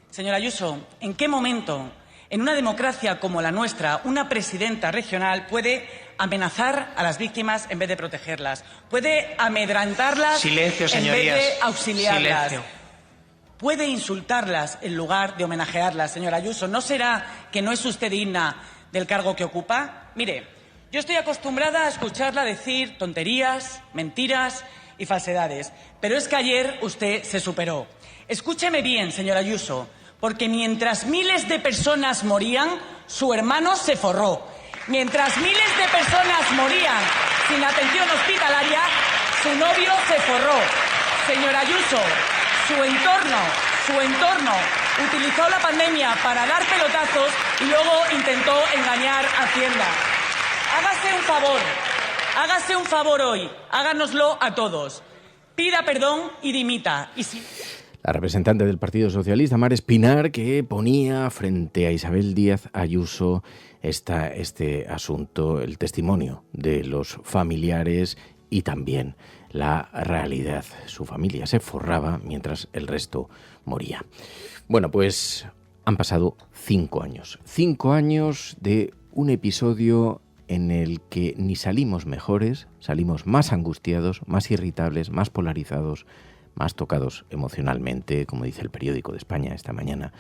Señora Ayuso, ¿en qué momento, en una democracia como la nuestra, una presidenta regional puede amenazar a las víctimas en vez de protegerlas? ¿Puede amedrantarlas Silencio, en vez de auxiliarlas? Silencio. ¿Puede insultarlas en lugar de homenajearlas, señora Ayuso? ¿No será que no es usted digna del cargo que ocupa? Mire, yo estoy acostumbrada a escucharla decir tonterías, mentiras y falsedades, pero es que ayer usted se superó. Escúcheme bien, señora Ayuso, porque mientras miles de personas morían, su hermano se forró. Mientras miles de personas morían sin atención hospitalaria, Su novio se forró. Señora Ayuso, su entorno utilizó la pandemia para dar pelotazos y luego intentó engañar a Hacienda. Hágase un favor hoy, háganoslo a todos. Pida perdón y dimita. La representante del Partido Socialista, Mar Espinar, que ponía frente a Isabel Díaz Ayuso este asunto, el testimonio de los familiares y también la realidad. Su familia se forraba mientras el resto moría. Bueno, pues han pasado 5 años. 5 años de un episodio en el que ni salimos mejores, salimos más angustiados, más irritables, más polarizados, más tocados emocionalmente, como dice el Periódico de España esta mañana.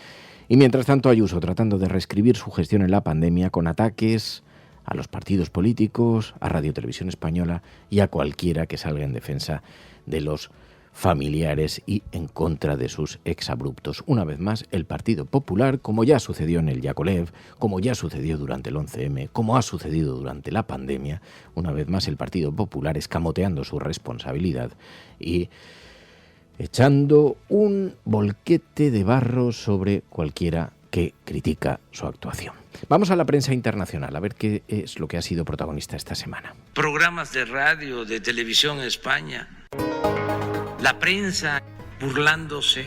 Y mientras tanto Ayuso tratando de reescribir su gestión en la pandemia con ataques a los partidos políticos, a Radio Televisión Española y a cualquiera que salga en defensa de los familiares y en contra de sus exabruptos. Una vez más, el Partido Popular, como ya sucedió en el Yakolev, como ya sucedió durante el 11M, como ha sucedido durante la pandemia, una vez más el Partido Popular escamoteando su responsabilidad y echando un volquete de barro sobre cualquiera que critica su actuación. Vamos a la prensa internacional, a ver qué es lo que ha sido protagonista esta semana. Programas de radio, de televisión en España, la prensa burlándose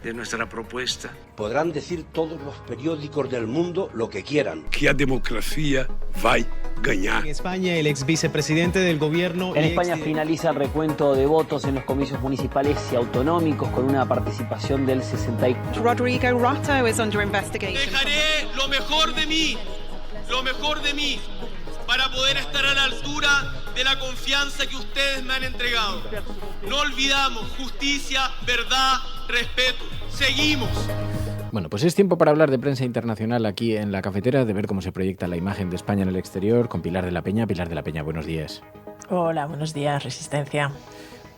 de nuestra propuesta. Podrán decir todos los periódicos del mundo lo que quieran. Que a democracia va a ganar. En España, el ex vicepresidente del gobierno... En España finaliza el recuento de votos en los comicios municipales y autonómicos con una participación del 64%. Rodrigo Rato is under investigation. Dejaré lo mejor de mí, para poder estar a la altura de la confianza que ustedes me han entregado. No olvidamos justicia, verdad, respeto. Seguimos. Bueno, pues es tiempo para hablar de prensa internacional aquí en La Cafetera, de ver cómo se proyecta la imagen de España en el exterior con Pilar de la Peña. Pilar de la Peña, buenos días. Hola, buenos días, Resistencia.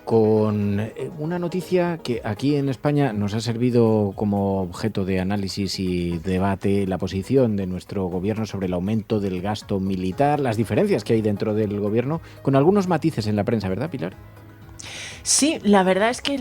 Con una noticia que aquí en España nos ha servido como objeto de análisis y debate, la posición de nuestro gobierno sobre el aumento del gasto militar, las diferencias que hay dentro del gobierno, con algunos matices en la prensa, ¿verdad, Pilar? Sí, la verdad es que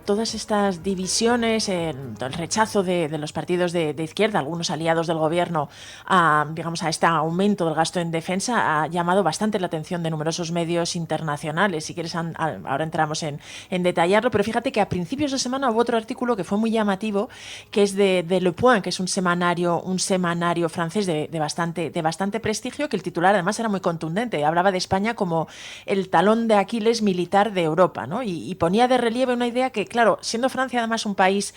todas estas divisiones, el rechazo de los partidos de izquierda, algunos aliados del gobierno, a este aumento del gasto en defensa, ha llamado bastante la atención de numerosos medios internacionales. Si quieres, ahora entramos en detallarlo, pero fíjate que a principios de semana hubo otro artículo que fue muy llamativo, que es de Le Point, que es un semanario francés de bastante prestigio, que el titular además era muy contundente. Hablaba de España como el talón de Aquiles militar de Europa, ¿no? Y ponía de relieve una idea que, claro, siendo Francia además un país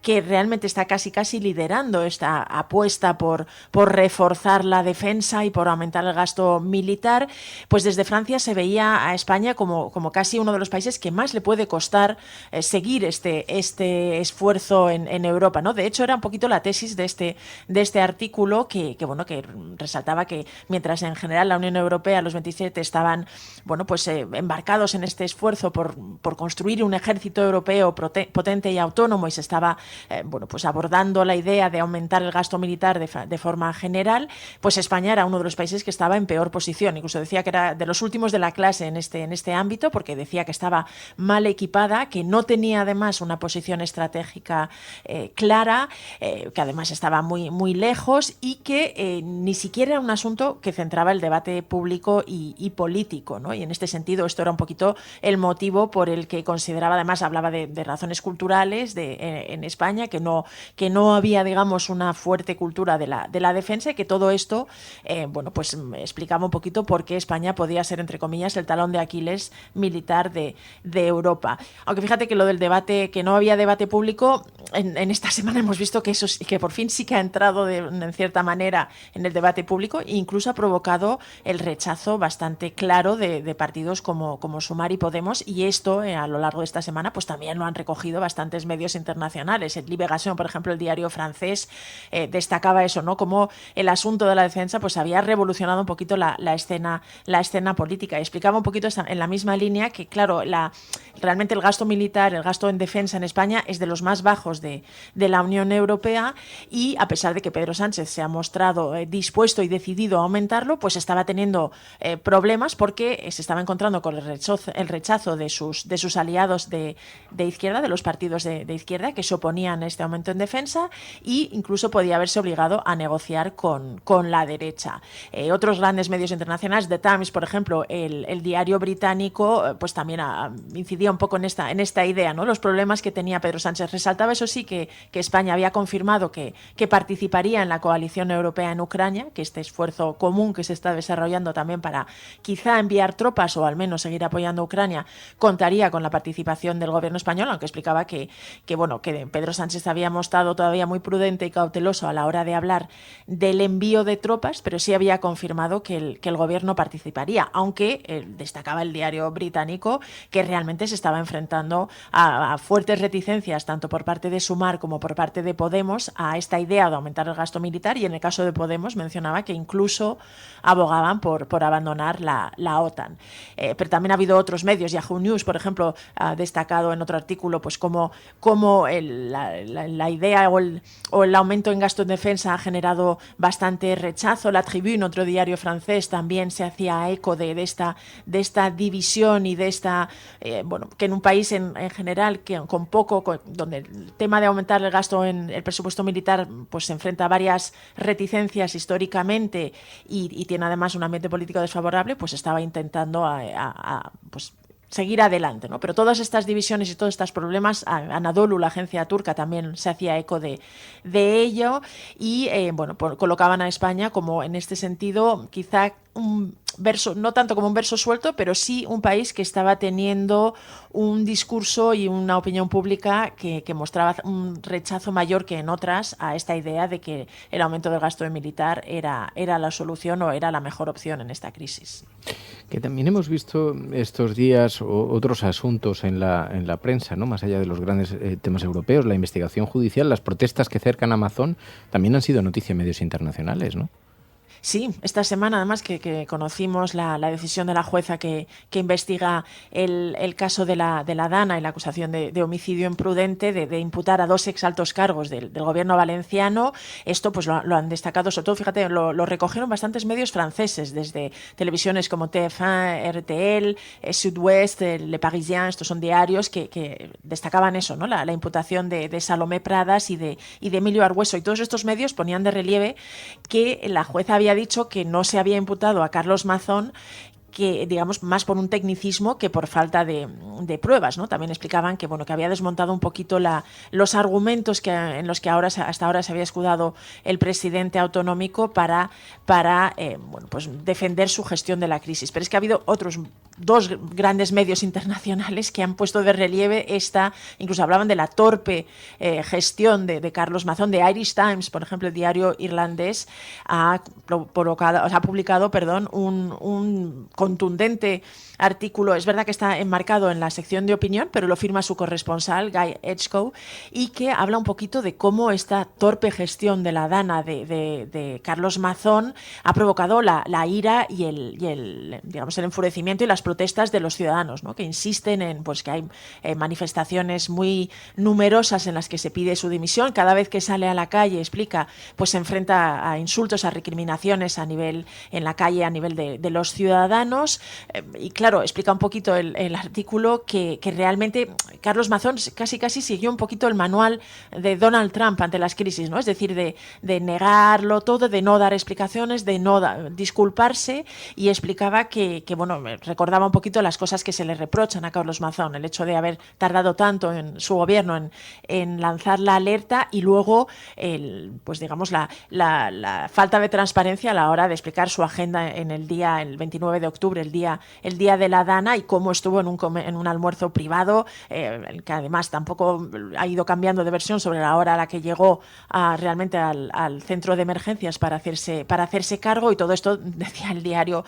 que realmente está casi liderando esta apuesta por reforzar la defensa y por aumentar el gasto militar, pues desde Francia se veía a España como casi uno de los países que más le puede costar seguir este esfuerzo en Europa, ¿no? De hecho, era un poquito la tesis de este artículo que resaltaba que mientras en general la Unión Europea, los 27, estaban embarcados en este esfuerzo por construir un ejército europeo potente y autónomo, y se estaba abordando la idea de aumentar el gasto militar de forma general, pues España era uno de los países que estaba en peor posición. Incluso decía que era de los últimos de la clase en este ámbito, porque decía que estaba mal equipada, que no tenía además una posición estratégica clara, que además estaba muy lejos y que ni siquiera era un asunto que centraba el debate público y político, ¿no? Y en este sentido esto era un poquito el motivo por el que consideraba, además hablaba de razones culturales en España, que no había, digamos, una fuerte cultura de la defensa, y que todo esto explicaba un poquito por qué España podía ser, entre comillas, el talón de Aquiles militar de Europa. Aunque fíjate que lo del debate, que no había debate público, en esta semana hemos visto que que por fin sí que ha entrado en cierta manera en el debate público, e incluso ha provocado el rechazo bastante claro de partidos como Sumar y Podemos, y esto esto a lo largo de esta semana pues también lo han recogido bastantes medios internacionales. El Libération, por ejemplo, el diario francés, destacaba eso, ¿no? Como el asunto de la defensa pues había revolucionado un poquito la escena política, y explicaba un poquito en la misma línea que, claro, realmente el gasto militar, el gasto en defensa en España es de los más bajos de la Unión Europea, y a pesar de que Pedro Sánchez se ha mostrado dispuesto y decidido a aumentarlo, pues estaba teniendo problemas porque se estaba encontrando con el rechazo de sus aliados de izquierda, de los partidos de izquierda que se oponían a este aumento en defensa, e incluso podía haberse obligado a negociar con la derecha. Otros grandes medios internacionales, The Times, por ejemplo, el diario británico, pues también incidía un poco en esta idea, ¿no? Los problemas que tenía Pedro Sánchez. Resaltaba, eso sí, que España había confirmado que participaría en la coalición europea en Ucrania, que este esfuerzo común que se está desarrollando también para quizá enviar tropas o al menos seguir apoyando a Ucrania, contaría con la participación del gobierno español, aunque explicaba que Pedro Sánchez había mostrado todavía muy prudente y cauteloso a la hora de hablar del envío de tropas, pero sí había confirmado que el gobierno participaría, aunque destacaba el diario británico que realmente se estaba enfrentando a fuertes reticencias tanto por parte de Sumar como por parte de Podemos a esta idea de aumentar el gasto militar, y en el caso de Podemos mencionaba que incluso abogaban por abandonar la OTAN. Pero también ha habido otros medios. Yahoo News, por ejemplo, ha destacado en otro artículo pues cómo la idea o el aumento en gasto en defensa ha generado bastante rechazo. La Tribune, otro diario francés, también se hacía eco de esta división y de esta que en un país en general que con poco, donde el tema de aumentar el gasto en el presupuesto militar pues se enfrenta a varias reticencias históricamente y tiene además un ambiente político desfavorable, pues estaba intentando pues seguir adelante, ¿no? Pero todas estas divisiones y todos estos problemas, Anadolu, la agencia turca, también se hacía eco de ello, y colocaban a España como, en este sentido, quizá un verso, no tanto como un verso suelto, pero sí un país que estaba teniendo un discurso y una opinión pública que mostraba un rechazo mayor que en otras a esta idea de que el aumento del gasto militar era la solución o era la mejor opción en esta crisis. Que también hemos visto estos días otros asuntos en la prensa, ¿no? Más allá de los grandes temas europeos, la investigación judicial, las protestas que cercan a Amazon también han sido noticia en medios internacionales, ¿no? Sí, esta semana además que conocimos la decisión de la jueza que investiga el caso de la Dana y la acusación de homicidio imprudente, de imputar a 2 exaltos cargos del gobierno valenciano. Esto pues lo han destacado, sobre todo, fíjate, lo recogieron bastantes medios franceses, desde televisiones como TF1, RTL, Sud-Ouest, Le Parisien. Estos son diarios que destacaban eso, ¿no? La imputación de Salomé Pradas y de Emilio Argüeso, y todos estos medios ponían de relieve que la jueza había dicho que no se había imputado a Carlos Mazón, que digamos más por un tecnicismo que por falta de pruebas, ¿no? También explicaban que había desmontado un poquito los argumentos en los que hasta ahora se había escudado el presidente autonómico para pues defender su gestión de la crisis. Pero es que ha habido otros 2 grandes medios internacionales que han puesto de relieve incluso hablaban de la torpe gestión de Carlos Mazón. De Irish Times, por ejemplo, el diario irlandés ha publicado un contundente artículo. Es verdad que está enmarcado en la sección de opinión, pero lo firma su corresponsal, Guy Edgecoe, y que habla un poquito de cómo esta torpe gestión de la Dana de Carlos Mazón ha provocado la ira y el enfurecimiento y las protestas de los ciudadanos, ¿no? Que insisten en que hay manifestaciones muy numerosas en las que se pide su dimisión. Cada vez que sale a la calle, explica, pues se enfrenta a insultos, a recriminaciones en la calle a nivel de los ciudadanos. Y claro, explica un poquito el artículo que realmente Carlos Mazón casi siguió un poquito el manual de Donald Trump ante las crisis, ¿no? Es decir, de negarlo todo, de no dar explicaciones, de no disculparse, y explicaba que recordaba un poquito las cosas que se le reprochan a Carlos Mazón, el hecho de haber tardado tanto en su gobierno en lanzar la alerta, y luego la falta de transparencia a la hora de explicar su agenda en el 29 de octubre, el día de la Dana, y cómo estuvo en un almuerzo privado, que además tampoco ha ido cambiando de versión sobre la hora a la que llegó realmente al centro de emergencias para hacerse cargo. Y todo esto, decía el diario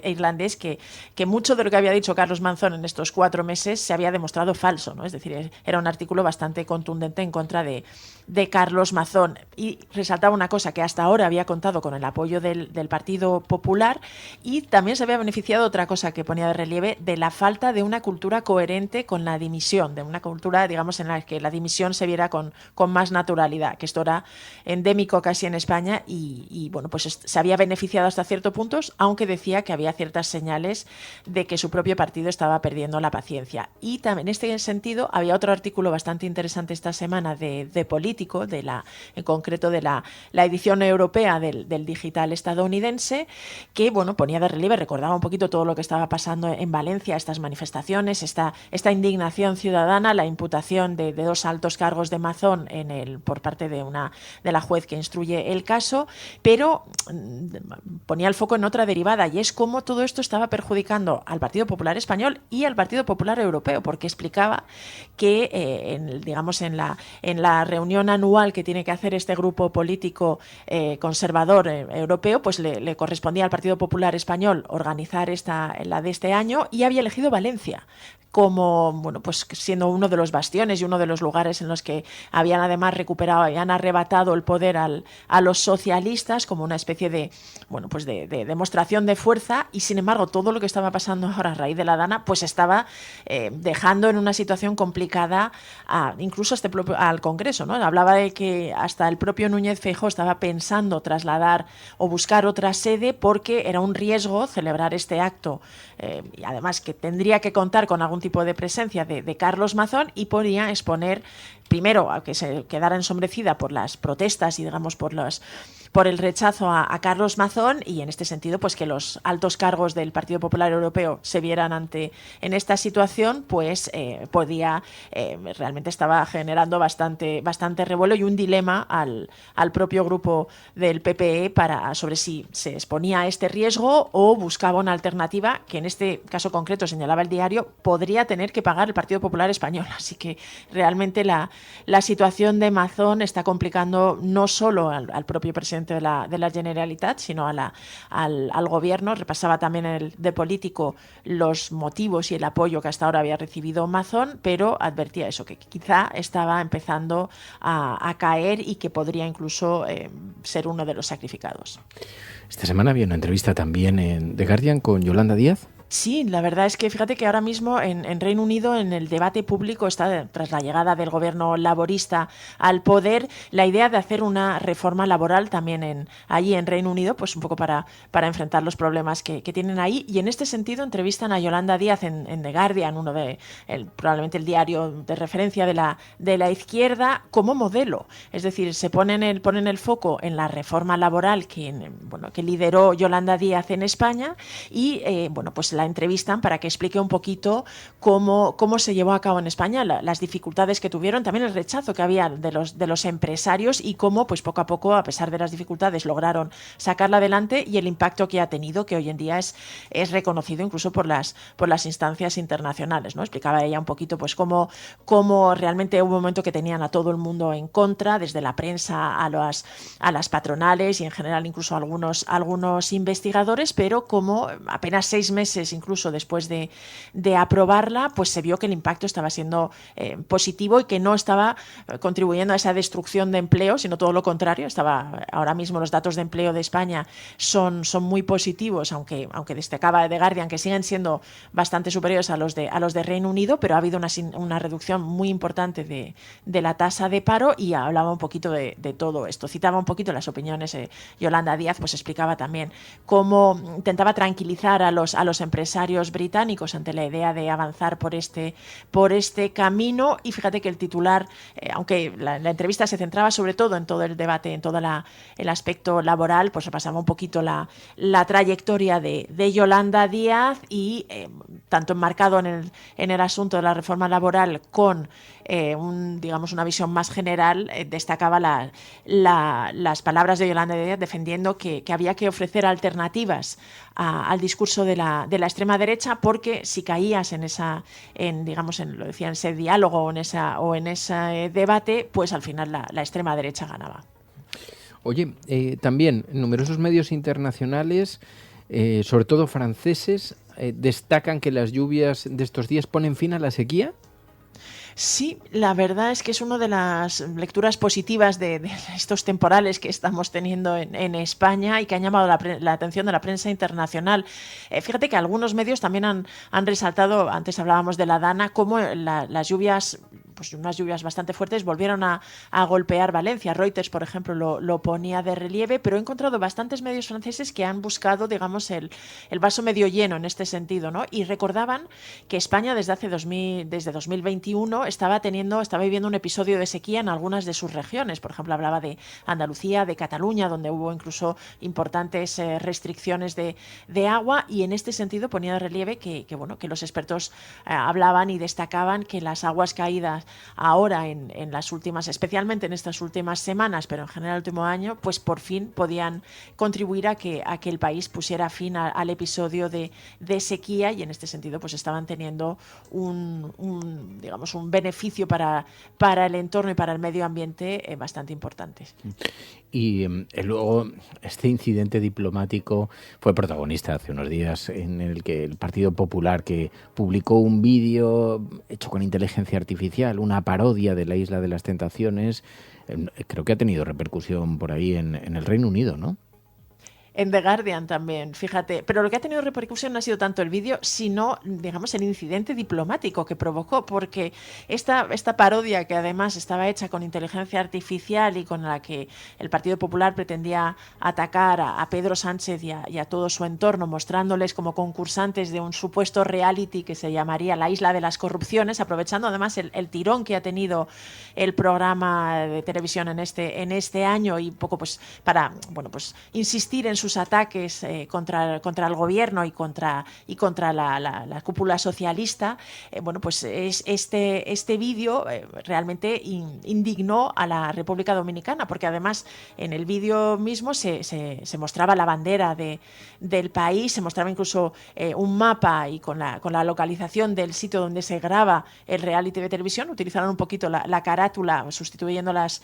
irlandés, entendés que mucho de lo que había dicho Carlos Mazón en estos 4 meses se había demostrado falso, ¿no? Es decir, era un artículo bastante contundente en contra de Carlos Mazón. Y resaltaba una cosa, que hasta ahora había contado con el apoyo del Partido Popular, y también se había beneficiado otra cosa que ponía de relieve, de la falta de una cultura coherente con la dimisión, de una cultura, digamos, en la que la dimisión se viera con más naturalidad, que esto era endémico casi en España y bueno, pues se había beneficiado hasta cierto punto, aunque decía que había ciertas señales de que su propio partido estaba perdiendo la paciencia. Y también en este sentido había otro artículo bastante interesante esta semana de Político, en concreto de la edición europea del digital estadounidense, que bueno, ponía de relieve, recordaba un poquito todo lo que estaba pasando en Valencia, estas manifestaciones, esta indignación ciudadana, la imputación de 2 altos cargos de Mazón por parte de la juez que instruye el caso, pero ponía el foco en otra derivada, y es cómo todo esto estaba perjudicando al Partido Popular español y al Partido Popular europeo, porque explicaba que en la reunión anual que tiene que hacer este grupo político conservador europeo, pues le correspondía al Partido Popular español organizar la de este año, y había elegido Valencia como, bueno, pues siendo uno de los bastiones y uno de los lugares en los que habían además recuperado, habían arrebatado el poder a los socialistas, como una especie de, bueno, pues de demostración de fuerza. Y sin embargo todo lo que estaba pasando ahora a raíz de la Dana pues estaba dejando en una situación complicada incluso al Congreso, ¿no? Hablaba de que hasta el propio Núñez Feijóo estaba pensando trasladar o buscar otra sede, porque era un riesgo celebrar este acto y además que tendría que contar con algún tipo de presencia de Carlos Mazón, y podía exponer primero a que se quedara ensombrecida por las protestas y digamos por el rechazo a Carlos Mazón, y en este sentido pues que los altos cargos del Partido Popular Europeo se vieran en esta situación, pues realmente estaba generando bastante revuelo y un dilema al propio grupo del PPE sobre si se exponía a este riesgo o buscaba una alternativa que en este caso concreto, señalaba el diario, podría tener que pagar el Partido Popular español. Así que realmente la situación de Mazón está complicando no solo al propio presidente de la Generalitat, sino al gobierno. Repasaba también de Político los motivos y el apoyo que hasta ahora había recibido Mazón, pero advertía eso, que quizá estaba empezando a caer y que podría incluso ser uno de los sacrificados. Esta semana había una entrevista también en The Guardian con Yolanda Díaz. Sí, la verdad es que fíjate que ahora mismo en Reino Unido, en el debate público, está, tras la llegada del gobierno laborista al poder, la idea de hacer una reforma laboral también allí en Reino Unido, pues un poco para enfrentar los problemas que tienen ahí. Y en este sentido entrevistan a Yolanda Díaz en The Guardian, probablemente el diario de referencia de la izquierda, como modelo. Es decir, se ponen el foco en la reforma laboral que lideró Yolanda Díaz en España, y pues la entrevistan para que explique un poquito cómo se llevó a cabo en España, las dificultades que tuvieron, también el rechazo que había de los empresarios, y cómo pues poco a poco, a pesar de las dificultades, lograron sacarla adelante, y el impacto que ha tenido, que hoy en día es reconocido incluso por las instancias internacionales, ¿no? Explicaba ella un poquito pues cómo realmente hubo un momento que tenían a todo el mundo en contra, desde la prensa a las patronales y en general incluso algunos investigadores, pero como apenas 6 meses incluso después de aprobarla, pues se vio que el impacto estaba siendo positivo y que no estaba contribuyendo a esa destrucción de empleo, sino todo lo contrario. Ahora mismo los datos de empleo de España son muy positivos, aunque destacaba The Guardian que siguen siendo bastante superiores a los de Reino Unido, pero ha habido una reducción muy importante de la tasa de paro, y hablaba un poquito de todo esto. Citaba un poquito las opiniones. Yolanda Díaz pues explicaba también cómo intentaba tranquilizar a los empresarios británicos ante la idea de avanzar por este camino. Y fíjate que el titular, aunque la entrevista se centraba sobre todo en todo el debate, en todo el aspecto laboral, pues repasaba un poquito la trayectoria de Yolanda Díaz, y tanto enmarcado en el asunto de la reforma laboral con una visión más general, destacaba las palabras de Yolanda Díaz defendiendo que había que ofrecer alternativas al discurso de la extrema derecha, porque si caías en ese diálogo o en ese debate, pues al final la extrema derecha ganaba. Oye, también numerosos medios internacionales sobre todo franceses, destacan que las lluvias de estos días ponen fin a la sequía. Sí, la verdad es que es una de las lecturas positivas de estos temporales que estamos teniendo en España y que han llamado la atención de la prensa internacional. Fíjate que algunos medios también han resaltado, antes hablábamos de la Dana, cómo las lluvias, pues unas lluvias bastante fuertes, volvieron a golpear Valencia. Reuters, por ejemplo, lo ponía de relieve, pero he encontrado bastantes medios franceses que han buscado, digamos, el vaso medio lleno en este sentido, ¿no? Y recordaban que España desde 2021 estaba viviendo un episodio de sequía en algunas de sus regiones. Por ejemplo, hablaba de Andalucía, de Cataluña, donde hubo incluso importantes restricciones de agua, y en este sentido ponía de relieve que los expertos hablaban y destacaban que las aguas caídas ahora en las últimas, especialmente en estas últimas semanas, pero en general el último año, pues por fin podían contribuir a que el país pusiera fin al episodio de sequía, y en este sentido pues estaban teniendo un beneficio para el entorno y para el medio ambiente bastante importantes. Y luego este incidente diplomático fue protagonista hace unos días, en el que el Partido Popular, que publicó un vídeo hecho con inteligencia artificial, una parodia de la Isla de las Tentaciones, creo que ha tenido repercusión por ahí en el Reino Unido, ¿no? En The Guardian también, fíjate. Pero lo que ha tenido repercusión no ha sido tanto el vídeo, sino, digamos, el incidente diplomático que provocó, porque esta parodia, que además estaba hecha con inteligencia artificial y con la que el Partido Popular pretendía atacar a Pedro Sánchez y a todo su entorno, mostrándoles como concursantes de un supuesto reality que se llamaría La Isla de las Corrupciones, aprovechando además el tirón que ha tenido el programa de televisión en este año, y un poco pues para insistir en sus ataques contra el gobierno y contra la cúpula socialista. Pues este vídeo realmente indignó a la República Dominicana, porque además en el vídeo mismo se mostraba la bandera del país, se mostraba incluso un mapa y con la localización del sitio donde se graba el reality de televisión. Utilizaron un poquito la carátula, sustituyendo las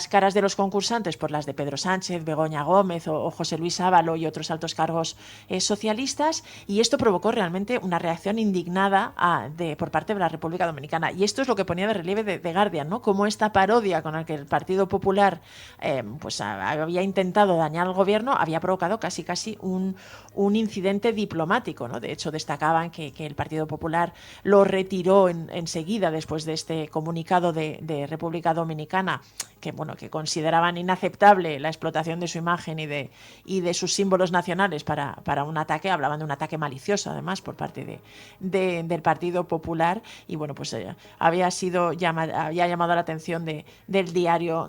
caras de los concursantes por las de Pedro Sánchez, Begoña Gómez o José Luis Ábalos y otros altos cargos socialistas, y esto provocó realmente una reacción indignada por parte de la República Dominicana. Y esto es lo que ponía de relieve de Guardian, ¿no? Como esta parodia con la que el Partido Popular había intentado dañar al gobierno había provocado casi un incidente diplomático, ¿no? De hecho, destacaban que el Partido Popular lo retiró enseguida después de este comunicado de República Dominicana, que consideraban inaceptable la explotación de su imagen y de sus símbolos nacionales para un ataque. Hablaban de un ataque malicioso, además, por parte del Partido Popular, y había llamado la atención del diario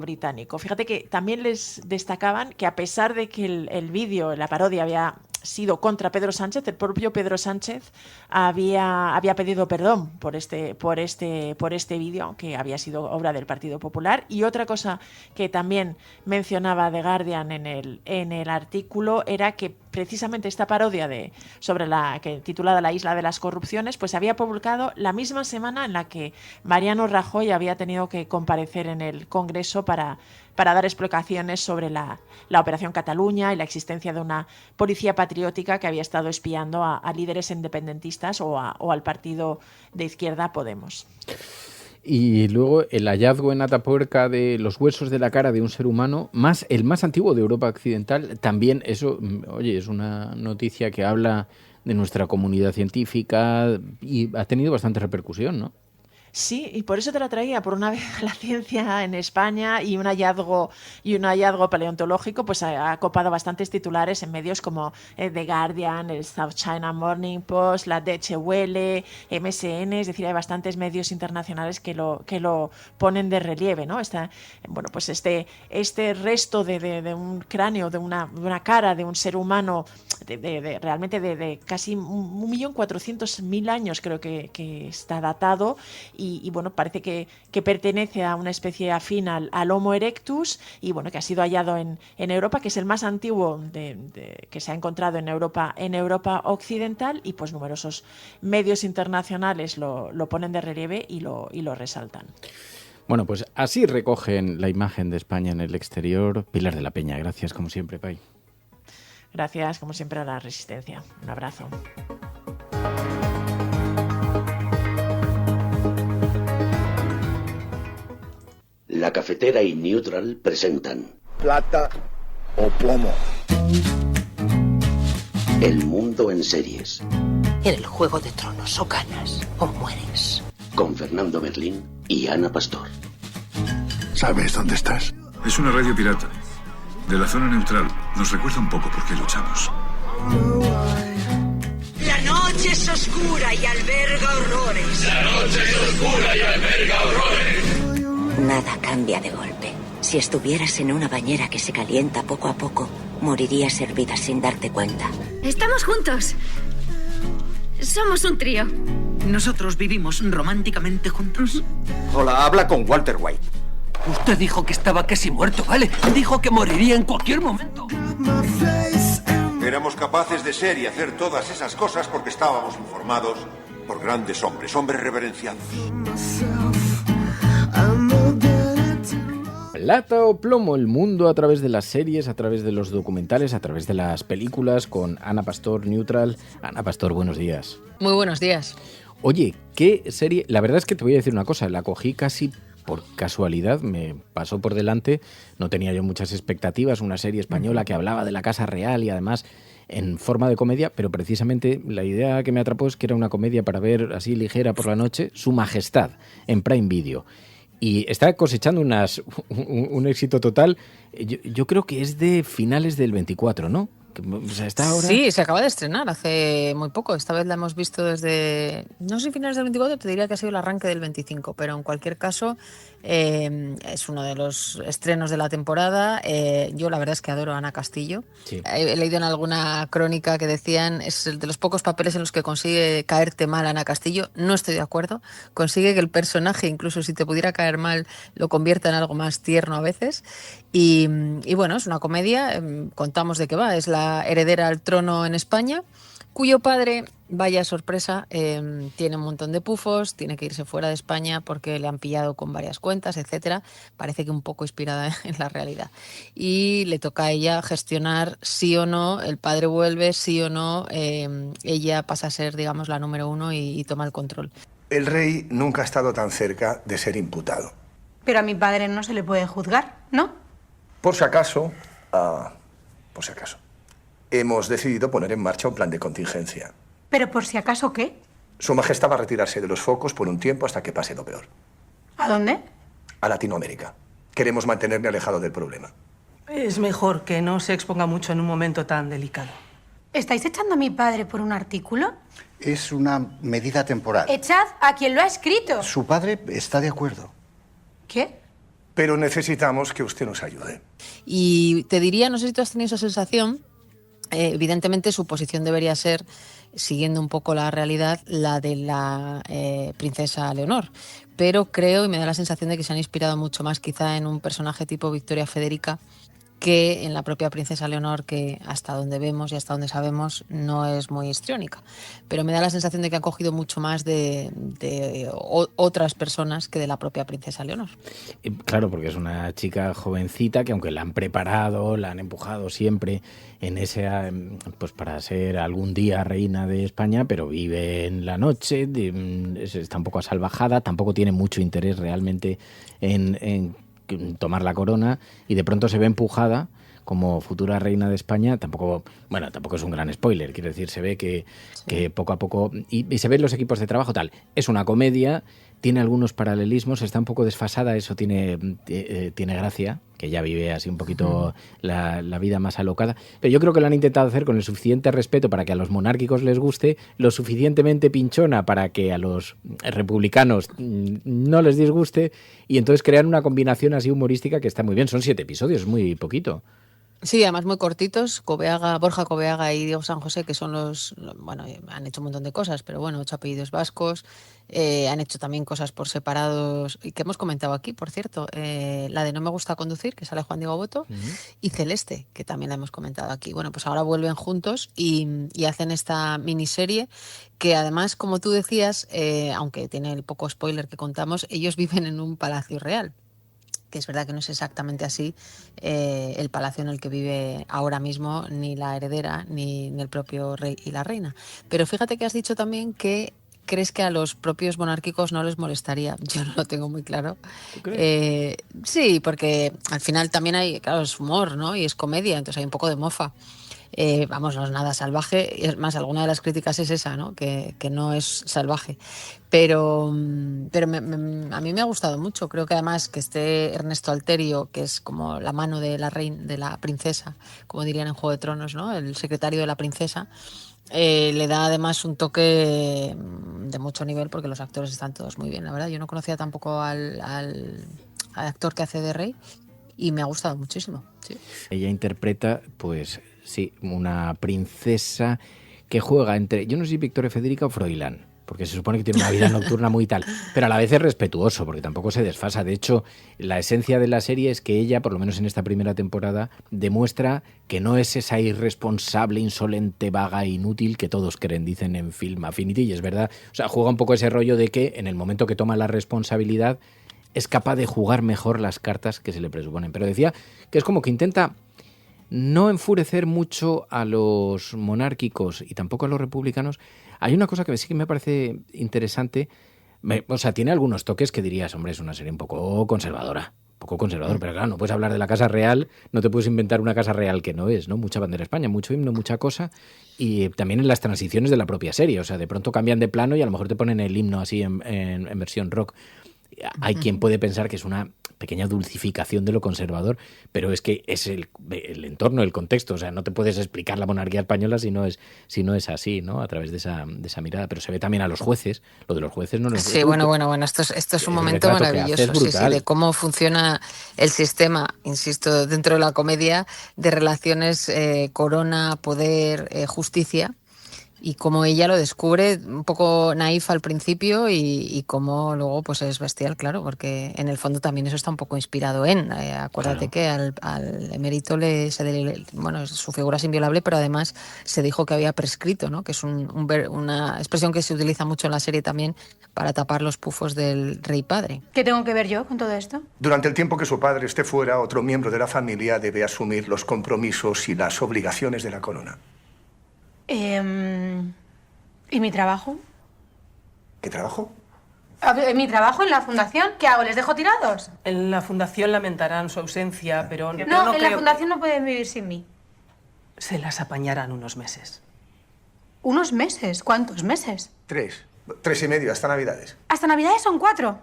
británico. Fíjate que también les destacaban que, a pesar de que el vídeo, la parodia, había sido contra Pedro Sánchez, el propio Pedro Sánchez había pedido perdón por este vídeo, que había sido obra del Partido Popular. Y otra cosa que también mencionaba The Guardian en el artículo era que precisamente esta parodia titulada La Isla de las Corrupciones, pues se había publicado la misma semana en la que Mariano Rajoy había tenido que comparecer en el Congreso para dar explicaciones sobre la Operación Cataluña y la existencia de una policía patriótica que había estado espiando a líderes independentistas o al partido de izquierda Podemos. Y luego el hallazgo en Atapuerca de los huesos de la cara de un ser humano, el más antiguo de Europa Occidental. También eso, es una noticia que habla de nuestra comunidad científica y ha tenido bastante repercusión, ¿no? Sí, y por eso te la traía, por una vez la ciencia en España, y un hallazgo paleontológico pues ha copado bastantes titulares en medios como The Guardian, el South China Morning Post, la Deutsche Welle, MSN. Es decir, hay bastantes medios internacionales que lo ponen de relieve, ¿no? este resto de un cráneo, de una cara de un ser humano realmente de casi 1.400.000 años, creo que está datado, y parece que pertenece a una especie afín al Homo erectus, y que ha sido hallado en Europa, que es el más antiguo que se ha encontrado en Europa Occidental, y pues numerosos medios internacionales lo ponen de relieve y lo resaltan. Bueno, pues así recogen la imagen de España en el exterior. Pilar de la Peña, gracias como siempre, Pai. Gracias, como siempre, a la Resistencia. Un abrazo. La Cafetera y Neutral presentan Plata o plomo. El mundo en series. En el Juego de Tronos, o ganas o mueres. Con Fernando Merlín y Ana Pastor. ¿Sabes dónde estás? Es una radio pirata. De la zona neutral. Nos recuerda un poco por qué luchamos. La noche es oscura y alberga horrores. La noche es oscura y alberga horrores. Nada cambia de golpe. Si estuvieras en una bañera que se calienta poco a poco, morirías hervida sin darte cuenta. Estamos juntos. Somos un trío. ¿Nosotros vivimos románticamente juntos? Hola, habla con Walter White. Usted dijo que estaba casi muerto, ¿vale? Dijo que moriría en cualquier momento. Éramos capaces de ser y hacer todas esas cosas porque estábamos informados por grandes hombres, hombres reverenciados. Plata o plomo, el mundo a través de las series, a través de los documentales, a través de las películas, con Ana Pastor, Neutral. Ana Pastor, buenos días. Muy buenos días. Oye, ¿qué serie? La verdad es que te voy a decir una cosa, la cogí casi por casualidad, me pasó por delante, no tenía yo muchas expectativas, una serie española que hablaba de la Casa Real y además en forma de comedia, pero precisamente la idea que me atrapó es que era una comedia para ver así ligera por la noche, Su Majestad, en Prime Video. Y está cosechando un éxito total. Yo creo que es de finales del 24, ¿no? O sea, está ahora... Sí, se acaba de estrenar hace muy poco. Esta vez la hemos visto desde, no sé, finales del 24, te diría que ha sido el arranque del 25, pero en cualquier caso es uno de los estrenos de la temporada. Yo la verdad es que adoro a Ana Castillo. Sí. He leído en alguna crónica que decían es el de los pocos papeles en los que consigue caerte mal Ana Castillo. No estoy de acuerdo. Consigue que el personaje, incluso si te pudiera caer mal, lo convierta en algo más tierno a veces. Y bueno, es una comedia, contamos de qué va, es la heredera al trono en España, cuyo padre, vaya sorpresa, tiene un montón de pufos, tiene que irse fuera de España porque le han pillado con varias cuentas, etcétera. Parece que un poco inspirada en la realidad. Y le toca a ella gestionar sí o no, el padre vuelve, sí o no, ella pasa a ser, digamos, la número uno y toma el control. El rey nunca ha estado tan cerca de ser imputado. Pero a mi padre no se le puede juzgar, ¿no? Por si acaso, hemos decidido poner en marcha un plan de contingencia. ¿Pero por si acaso qué? Su Majestad va a retirarse de los focos por un tiempo hasta que pase lo peor. ¿A dónde? A Latinoamérica. Queremos mantenerle alejado del problema. Es mejor que no se exponga mucho en un momento tan delicado. ¿Estáis echando a mi padre por un artículo? Es una medida temporal. Echad a quien lo ha escrito. Su padre está de acuerdo. ¿Qué? Pero necesitamos que usted nos ayude. Y te diría, no sé si tú has tenido esa sensación, evidentemente su posición debería ser, siguiendo un poco la realidad, la de la princesa Leonor. Pero creo y me da la sensación de que se han inspirado mucho más quizá en un personaje tipo Victoria Federica que en la propia princesa Leonor, que hasta donde vemos y hasta donde sabemos no es muy histriónica. Pero me da la sensación de que han cogido mucho más de otras personas que de la propia princesa Leonor. Claro, porque es una chica jovencita que aunque la han preparado, la han empujado siempre en ese, pues para ser algún día reina de España, pero vive en la noche, está un poco asalvajada, tampoco tiene mucho interés realmente en tomar la corona y de pronto se ve empujada como futura reina de España. Tampoco es un gran spoiler, quiero decir, se ve que poco a poco y se ven los equipos de trabajo tal. Es una comedia, tiene algunos paralelismos, está un poco desfasada, eso tiene gracia, que ya vive así un poquito la vida más alocada, pero yo creo que lo han intentado hacer con el suficiente respeto para que a los monárquicos les guste, lo suficientemente pinchona para que a los republicanos no les disguste, y entonces crean una combinación así humorística que está muy bien. Son 7 episodios, es muy poquito. Sí, además muy cortitos. Borja Coveaga y Diego San José, que son han hecho un montón de cosas, pero 8 apellidos vascos. Han hecho también cosas por separados, y que hemos comentado aquí, por cierto. La de No me gusta conducir, que sale Juan Diego Boto, y Celeste, que también la hemos comentado aquí. Bueno, pues ahora vuelven juntos y hacen esta miniserie que además, como tú decías, aunque tiene el poco spoiler que contamos, ellos viven en un palacio real. que es verdad que no es exactamente así el palacio en el que vive ahora mismo ni la heredera ni el propio rey y la reina. Pero fíjate que has dicho también que crees que a los propios monárquicos no les molestaría. Yo no lo tengo muy claro. ¿Tú crees? Sí, porque al final también hay, claro, es humor, ¿no? Y es comedia, entonces hay un poco de mofa. Vamos, no es nada salvaje, es más, alguna de las críticas es esa, ¿no? Que no es salvaje, pero a mí me ha gustado mucho. Creo que además que esté Ernesto Alterio, que es como la mano de la reina, de la princesa, como dirían en Juego de Tronos, ¿no? El secretario de la princesa, le da además un toque de mucho nivel, porque los actores están todos muy bien, la verdad. Yo no conocía tampoco al actor que hace de rey y me ha gustado muchísimo. Sí. Ella interpreta, pues sí, una princesa que juega entre, yo no sé si Victoria Federica o Froilán, porque se supone que tiene una vida nocturna muy tal, pero a la vez es respetuoso, porque tampoco se desfasa. De hecho, la esencia de la serie es que ella, por lo menos en esta primera temporada, demuestra que no es esa irresponsable, insolente, vaga e inútil que todos creen, dicen en Film Affinity, y es verdad. O sea, juega un poco ese rollo de que en el momento que toma la responsabilidad es capaz de jugar mejor las cartas que se le presuponen. Pero decía que es como que intenta no enfurecer mucho a los monárquicos y tampoco a los republicanos. Hay una cosa que sí que me parece interesante. O sea, tiene algunos toques que dirías, hombre, es una serie un poco conservadora. Pero claro, no puedes hablar de la Casa Real, no te puedes inventar una Casa Real que no es, ¿no? Mucha bandera España, mucho himno, mucha cosa. Y también en las transiciones de la propia serie. O sea, de pronto cambian de plano y a lo mejor te ponen el himno así en versión rock. Hay quien puede pensar que es una pequeña dulcificación de lo conservador, pero es que es el entorno, el contexto. O sea, no te puedes explicar la monarquía española si no es así, ¿no? A través de esa mirada. Pero se ve también a los jueces. Lo de los jueces no lo Sí, bueno. Esto es un momento maravilloso, sí, de cómo funciona el sistema, insisto, dentro de la comedia, de relaciones corona, poder, justicia. Y como ella lo descubre un poco naif al principio y cómo luego pues es bestial, claro, porque en el fondo también eso está un poco inspirado en. Acuérdate que al emérito su figura es inviolable, pero además se dijo que había prescrito, ¿no? Que es una expresión que se utiliza mucho en la serie también para tapar los pufos del rey padre. ¿Qué tengo que ver yo con todo esto? Durante el tiempo que su padre esté fuera, otro miembro de la familia debe asumir los compromisos y las obligaciones de la corona. ¿Y mi trabajo? ¿Qué trabajo? ¿Mi trabajo en la fundación? ¿Qué hago? ¿Les dejo tirados? En la fundación lamentarán su ausencia, pero No, creo... la fundación no pueden vivir sin mí. Se las apañarán unos meses. ¿Unos meses? ¿Cuántos meses? 3 y medio, hasta Navidades. Hasta Navidades son 4.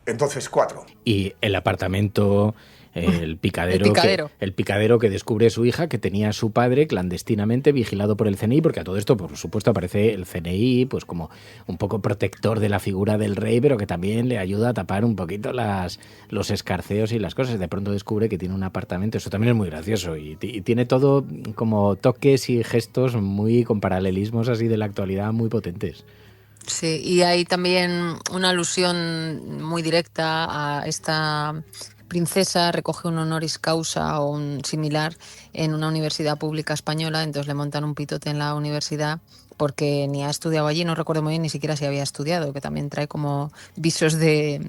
Entonces 4. Y el apartamento... El picadero que descubre a su hija, que tenía a su padre clandestinamente vigilado por el CNI, porque a todo esto, por supuesto, aparece el CNI pues como un poco protector de la figura del rey, pero que también le ayuda a tapar un poquito los escarceos y las cosas. De pronto descubre que tiene un apartamento, eso también es muy gracioso, y tiene todo como toques y gestos muy con paralelismos así de la actualidad muy potentes. Sí, y hay también una alusión muy directa a esta... princesa, recoge un honoris causa o un similar en una universidad pública española, entonces le montan un pitote en la universidad porque ni ha estudiado allí, no recuerdo muy bien ni siquiera si había estudiado, que también trae como visos de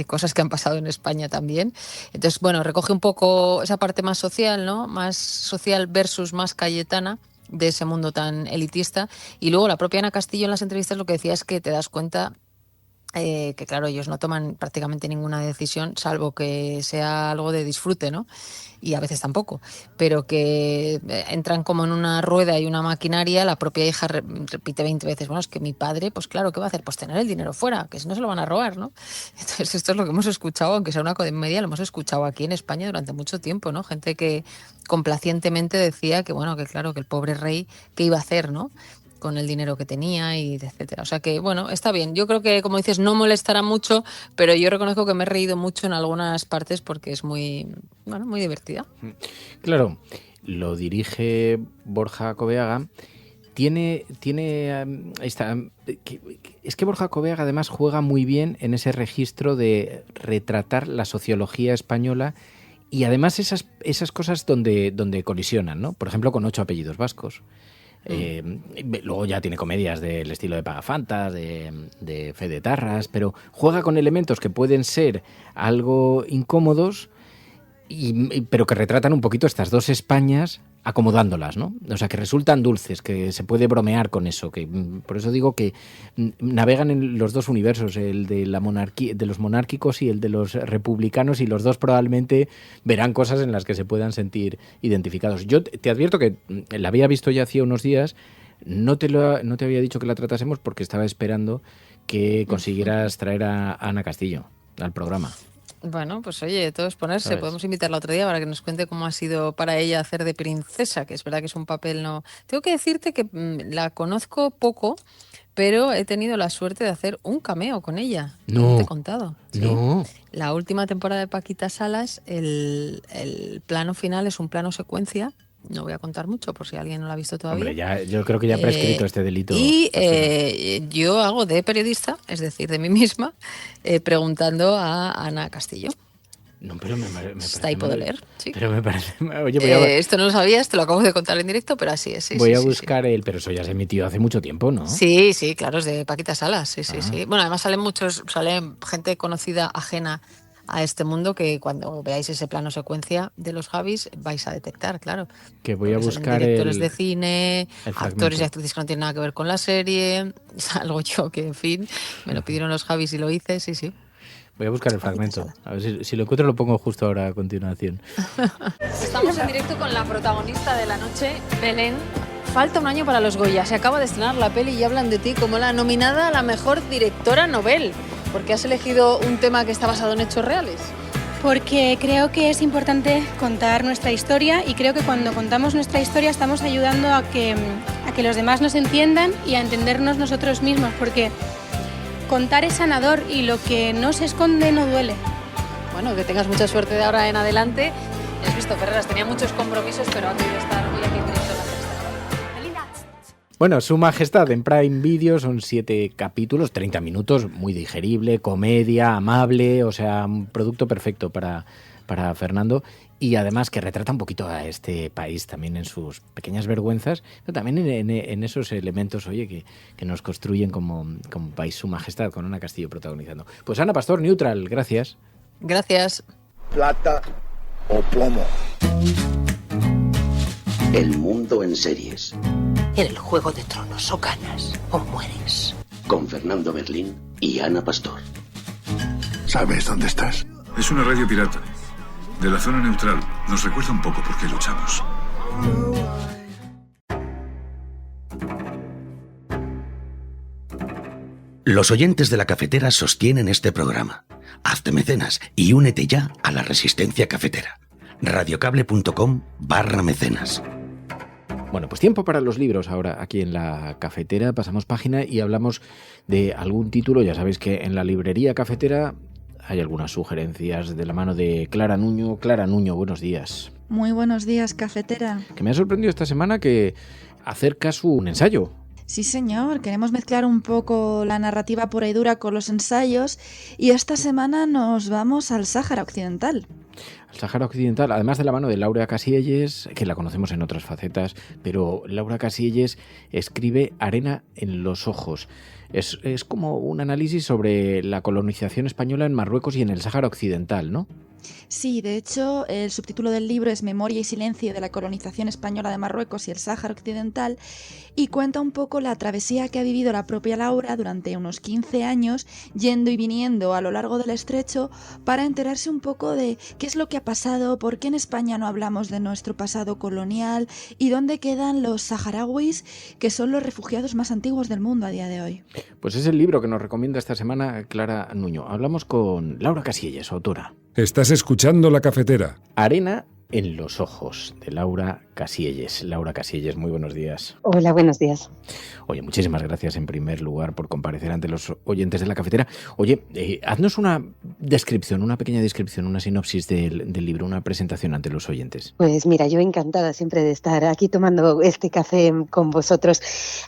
cosas que han pasado en España también. Entonces, bueno, recoge un poco esa parte más social, ¿no? Más social versus más cayetana de ese mundo tan elitista. Y luego la propia Ana Castillo en las entrevistas lo que decía es que te das cuenta que claro, ellos no toman prácticamente ninguna decisión, salvo que sea algo de disfrute, ¿no? Y a veces tampoco, pero que entran como en una rueda y una maquinaria. La propia hija repite 20 veces, bueno, es que mi padre, pues claro, ¿qué va a hacer? Pues tener el dinero fuera, que si no se lo van a robar, ¿no? Entonces esto es lo que hemos escuchado, aunque sea una comedia, lo hemos escuchado aquí en España durante mucho tiempo, ¿no? Gente que complacientemente decía que, bueno, que claro, que el pobre rey, ¿qué iba a hacer, no? Con el dinero que tenía y etcétera. O sea que, bueno, está bien. Yo creo que, como dices, no molestará mucho, pero yo reconozco que me he reído mucho en algunas partes porque es muy divertida. Claro, lo dirige Borja Coveaga. Es que Borja Coveaga además juega muy bien en ese registro de retratar la sociología española y además esas cosas donde colisionan, ¿no? Por ejemplo, con 8 apellidos vascos. Luego ya tiene comedias del estilo de Pagafantas, de Fede Tarras, pero juega con elementos que pueden ser algo incómodos, pero que retratan un poquito estas dos Españas acomodándolas, ¿no? O sea, que resultan dulces, que se puede bromear con eso, que por eso digo que navegan en los dos universos, el de la monarquía, de los monárquicos y el de los republicanos, y los dos probablemente verán cosas en las que se puedan sentir identificados. Yo te advierto que la había visto ya hacía unos días, no te había dicho que la tratásemos porque estaba esperando que consiguieras traer a Ana Castillo al programa. Bueno, pues oye, todo es ponerse. ¿Sabes? Podemos invitarla otro día para que nos cuente cómo ha sido para ella hacer de princesa, que es verdad que es un papel no... Tengo que decirte que la conozco poco, pero he tenido la suerte de hacer un cameo con ella. No. Te he contado. ¿Sí? No. La última temporada de Paquita Salas, el plano final es un plano secuencia. No voy a contar mucho por si alguien no lo ha visto todavía. Hombre, yo creo que ya ha prescrito este delito. Y yo hago de periodista, es decir, de mí misma, preguntando a Ana Castillo. No, pero me parece Está ahí, puedo leer. Sí. Pero me parece... Oye, esto no lo sabías, te lo acabo de contar en directo, pero así es. Sí, voy a buscar el... Pero eso ya se emitió hace mucho tiempo, ¿no? Sí, claro, es de Paquita Salas, sí. Bueno, además sale gente conocida ajena a este mundo que cuando veáis ese plano secuencia de los Javis vais a detectar, claro. Que voy a buscar directores de cine, actores y actrices que no tienen nada que ver con la serie, algo yo que, en fin, me lo pidieron los Javis y lo hice, sí. Voy a buscar el fragmento. A ver si lo encuentro lo pongo justo ahora a continuación. Estamos en directo con la protagonista de la noche, Belén. Falta un año para los Goya. Se acaba de estrenar la peli y hablan de ti como la nominada a la mejor directora Nobel. ¿Por qué has elegido un tema que está basado en hechos reales? Porque creo que es importante contar nuestra historia y creo que cuando contamos nuestra historia estamos ayudando a que los demás nos entiendan y a entendernos nosotros mismos, porque contar es sanador y lo que no se esconde no duele. Bueno, que tengas mucha suerte de ahora en adelante. Has visto, Ferreras tenía muchos compromisos, pero ha querido estar hoy aquí en directo en la sexta. Bueno, Su Majestad en Prime Video son 7 capítulos, 30 minutos, muy digerible, comedia, amable, o sea, un producto perfecto para Fernando, y además que retrata un poquito a este país también en sus pequeñas vergüenzas, pero también en esos elementos, oye, que nos construyen como país. Su Majestad, con Ana Castillo protagonizando. Pues Ana Pastor, Neutral, gracias. Gracias. Plata o plomo. El mundo en series. En el Juego de Tronos o ganas o mueres. Con Fernando Berlín y Ana Pastor. ¿Sabes dónde estás? Es una radio pirata. De la zona neutral. Nos recuerda un poco por qué luchamos. Los oyentes de La Cafetera sostienen este programa. Hazte mecenas y únete ya a la resistencia cafetera. radiocable.com/mecenas. Bueno, pues tiempo para los libros ahora aquí en La Cafetera. Pasamos página y hablamos de algún título. Ya sabéis que en la librería cafetera hay algunas sugerencias de la mano de Clara Nuño. Clara Nuño, buenos días. Muy buenos días, cafetera. Que me ha sorprendido esta semana que acercas un ensayo. Sí, señor. Queremos mezclar un poco la narrativa pura y dura con los ensayos y esta semana nos vamos al Sáhara Occidental. Al Sáhara Occidental, además de la mano de Laura Casielles, que la conocemos en otras facetas, pero Laura Casielles escribe Arena en los ojos. Es como un análisis sobre la colonización española en Marruecos y en el Sáhara Occidental, ¿no? Sí, de hecho, el subtítulo del libro es Memoria y silencio de la colonización española de Marruecos y el Sáhara Occidental, y cuenta un poco la travesía que ha vivido la propia Laura durante unos 15 años, yendo y viniendo a lo largo del estrecho para enterarse un poco de qué es lo que ha pasado, por qué en España no hablamos de nuestro pasado colonial y dónde quedan los saharauis, que son los refugiados más antiguos del mundo a día de hoy. Pues es el libro que nos recomienda esta semana Clara Nuño. Hablamos con Laura Casielles, autora. Estás escuchando La Cafetera. Arena en los ojos, de Laura Casielles. Laura Casielles, muy buenos días. Hola, buenos días. Oye, muchísimas gracias en primer lugar por comparecer ante los oyentes de La Cafetera. Oye, haznos una descripción, una pequeña descripción, una sinopsis del libro, una presentación ante los oyentes. Pues mira, yo encantada siempre de estar aquí tomando este café con vosotros.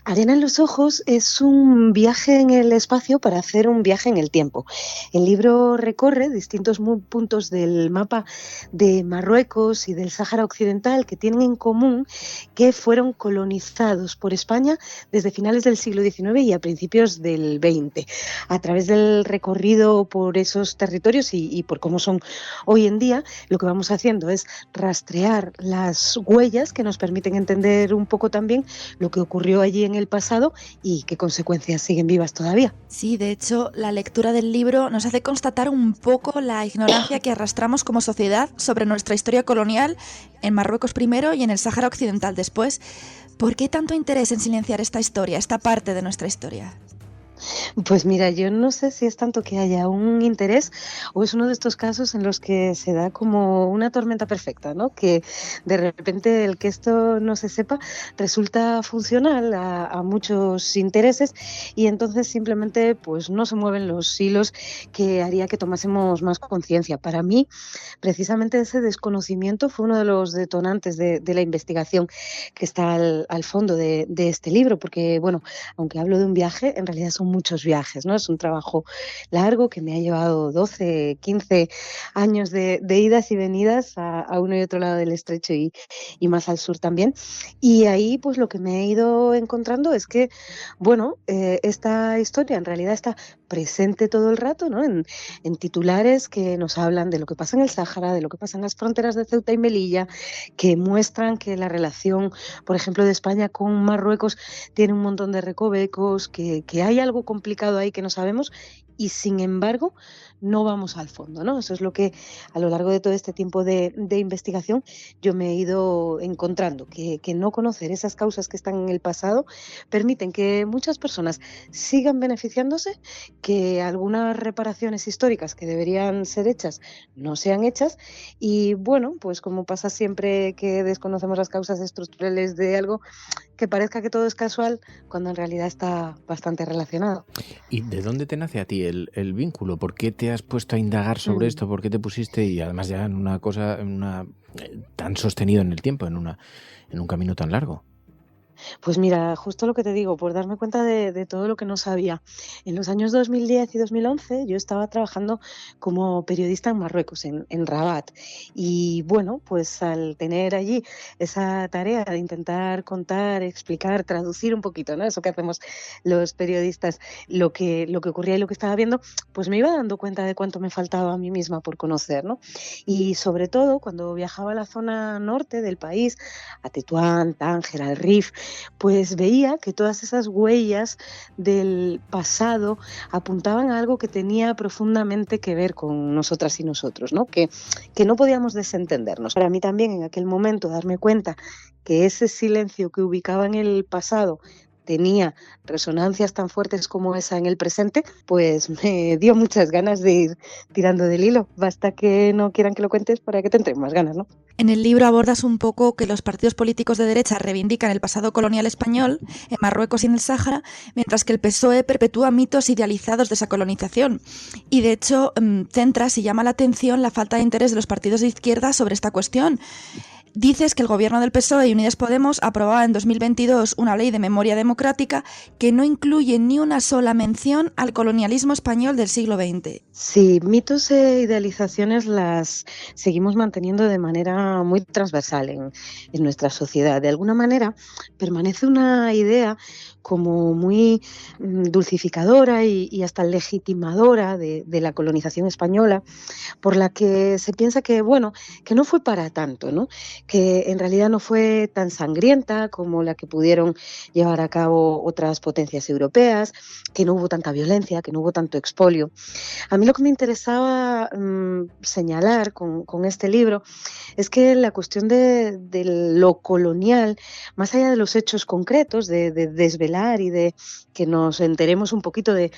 Arena en los ojos es un viaje en el espacio para hacer un viaje en el tiempo. El libro recorre distintos puntos del mapa de Marruecos y del Sáhara Occidental que tienen en común que fueron colonizados por España desde finales del siglo XIX y a principios del XX. A través del recorrido por esos territorios y por cómo son hoy en día, lo que vamos haciendo es rastrear las huellas que nos permiten entender un poco también lo que ocurrió allí en el pasado y qué consecuencias siguen vivas todavía. Sí, de hecho, la lectura del libro nos hace constatar un poco la ignorancia que arrastramos como sociedad sobre nuestra historia colonial en Marruecos primero y en el Sáhara Occidental después. ¿Por qué tanto interés en silenciar esta historia, esta parte de nuestra historia? Pues mira, yo no sé si es tanto que haya un interés o es uno de estos casos en los que se da como una tormenta perfecta, ¿no? Que de repente el que esto no se sepa resulta funcional a muchos intereses y entonces simplemente pues no se mueven los hilos que haría que tomásemos más conciencia. Para mí, precisamente ese desconocimiento fue uno de los detonantes de la investigación que está al fondo de este libro, porque bueno, aunque hablo de un viaje, en realidad son muchos viajes, ¿no? Es un trabajo largo que me ha llevado 12, 15 años de idas y venidas a uno y otro lado del estrecho y más al sur también. Y ahí pues lo que me he ido encontrando es que, bueno, esta historia en realidad está presente todo el rato, ¿no? En titulares que nos hablan de lo que pasa en el Sáhara, de lo que pasa en las fronteras de Ceuta y Melilla, que muestran que la relación, por ejemplo, de España con Marruecos tiene un montón de recovecos, que hay algo complicado ahí que no sabemos y sin embargo no vamos al fondo, ¿no? Eso es lo que a lo largo de todo este tiempo de investigación yo me he ido encontrando, que no conocer esas causas que están en el pasado permiten que muchas personas sigan beneficiándose, que algunas reparaciones históricas que deberían ser hechas no sean hechas y bueno, pues como pasa siempre que desconocemos las causas estructurales de algo, que parezca que todo es casual cuando en realidad está bastante relacionado. ¿Y de dónde te nace a ti el vínculo? ¿Por qué te has puesto a indagar sobre esto? ¿Por qué te pusiste, y además ya en una cosa tan sostenido en el tiempo, en un camino tan largo? Pues mira, justo lo que te digo, por darme cuenta de todo lo que no sabía. En los años 2010 y 2011 yo estaba trabajando como periodista en Marruecos, en Rabat. Y bueno, pues al tener allí esa tarea de intentar contar, explicar, traducir un poquito, ¿no? Eso que hacemos los periodistas, lo que ocurría y lo que estaba viendo, pues me iba dando cuenta de cuánto me faltaba a mí misma por conocer, ¿no? Y sobre todo cuando viajaba a la zona norte del país, a Tetuán, Tánger, al Rif, pues veía que todas esas huellas del pasado apuntaban a algo que tenía profundamente que ver con nosotras y nosotros, ¿no? Que no podíamos desentendernos. Para mí también en aquel momento darme cuenta que ese silencio que ubicaba en el pasado tenía resonancias tan fuertes como esa en el presente, pues me dio muchas ganas de ir tirando del hilo. Basta que no quieran que lo cuentes para que te entren más ganas, ¿no? En el libro abordas un poco que los partidos políticos de derecha reivindican el pasado colonial español en Marruecos y en el Sáhara, mientras que el PSOE perpetúa mitos idealizados de esa colonización. Y de hecho, centras y llama la atención la falta de interés de los partidos de izquierda sobre esta cuestión. Dices que el gobierno del PSOE y Unidas Podemos aprobaba en 2022 una ley de memoria democrática que no incluye ni una sola mención al colonialismo español del siglo XX. Sí, mitos e idealizaciones las seguimos manteniendo de manera muy transversal en nuestra sociedad. De alguna manera permanece una idea como muy dulcificadora y hasta legitimadora de la colonización española, por la que se piensa que, bueno, que no fue para tanto, ¿no? Que en realidad no fue tan sangrienta como la que pudieron llevar a cabo otras potencias europeas, que no hubo tanta violencia, que no hubo tanto expolio. A mí lo que me interesaba señalar con este libro es que la cuestión de lo colonial, más allá de los hechos concretos, de desvelar y de que nos enteremos un poquito de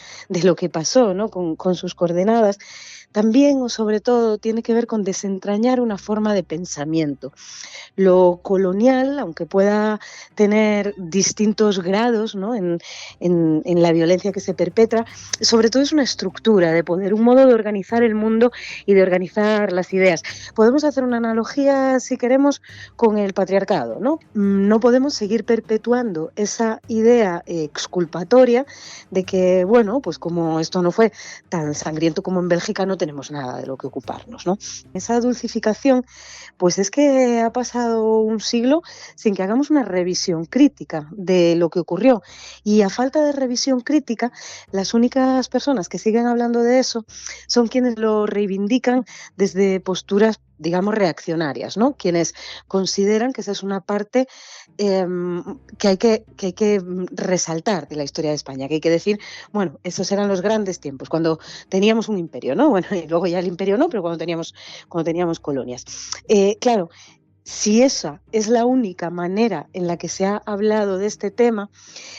lo que pasó, ¿no? con sus coordenadas, también o sobre todo tiene que ver con desentrañar una forma de pensamiento. Lo colonial, aunque pueda tener distintos grados, ¿no? en la violencia que se perpetra, sobre todo es una estructura de poder, un modo de organizar el mundo y de organizar las ideas. Podemos hacer una analogía, si queremos, con el patriarcado, ¿no? No podemos seguir perpetuando esa idea exculpatoria de que, bueno, pues como esto no fue tan sangriento como en Bélgica, no tenemos nada de lo que ocuparnos, ¿no? Esa dulcificación, pues es que ha pasado un siglo sin que hagamos una revisión crítica de lo que ocurrió. Y a falta de revisión crítica, las únicas personas que siguen hablando de eso son quienes lo reivindican desde posturas, digamos, reaccionarias, ¿no? Quienes consideran que esa es una parte que hay que resaltar de la historia de España, que hay que decir, bueno, esos eran los grandes tiempos, cuando teníamos un imperio, ¿no? Bueno, y luego ya el imperio no, pero cuando teníamos colonias. Claro, si esa es la única manera en la que se ha hablado de este tema,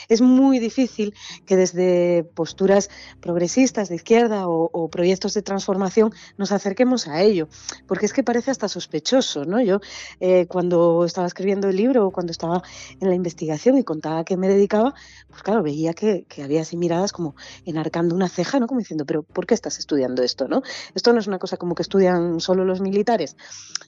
es muy difícil que desde posturas progresistas de izquierda o proyectos de transformación nos acerquemos a ello, porque es que parece hasta sospechoso, ¿no? Yo cuando estaba escribiendo el libro o cuando estaba en la investigación y contaba a qué me dedicaba, pues claro, veía que había así miradas como enarcando una ceja, ¿no? Como diciendo, pero ¿por qué estás estudiando esto, no? Esto no es una cosa como que estudian solo los militares.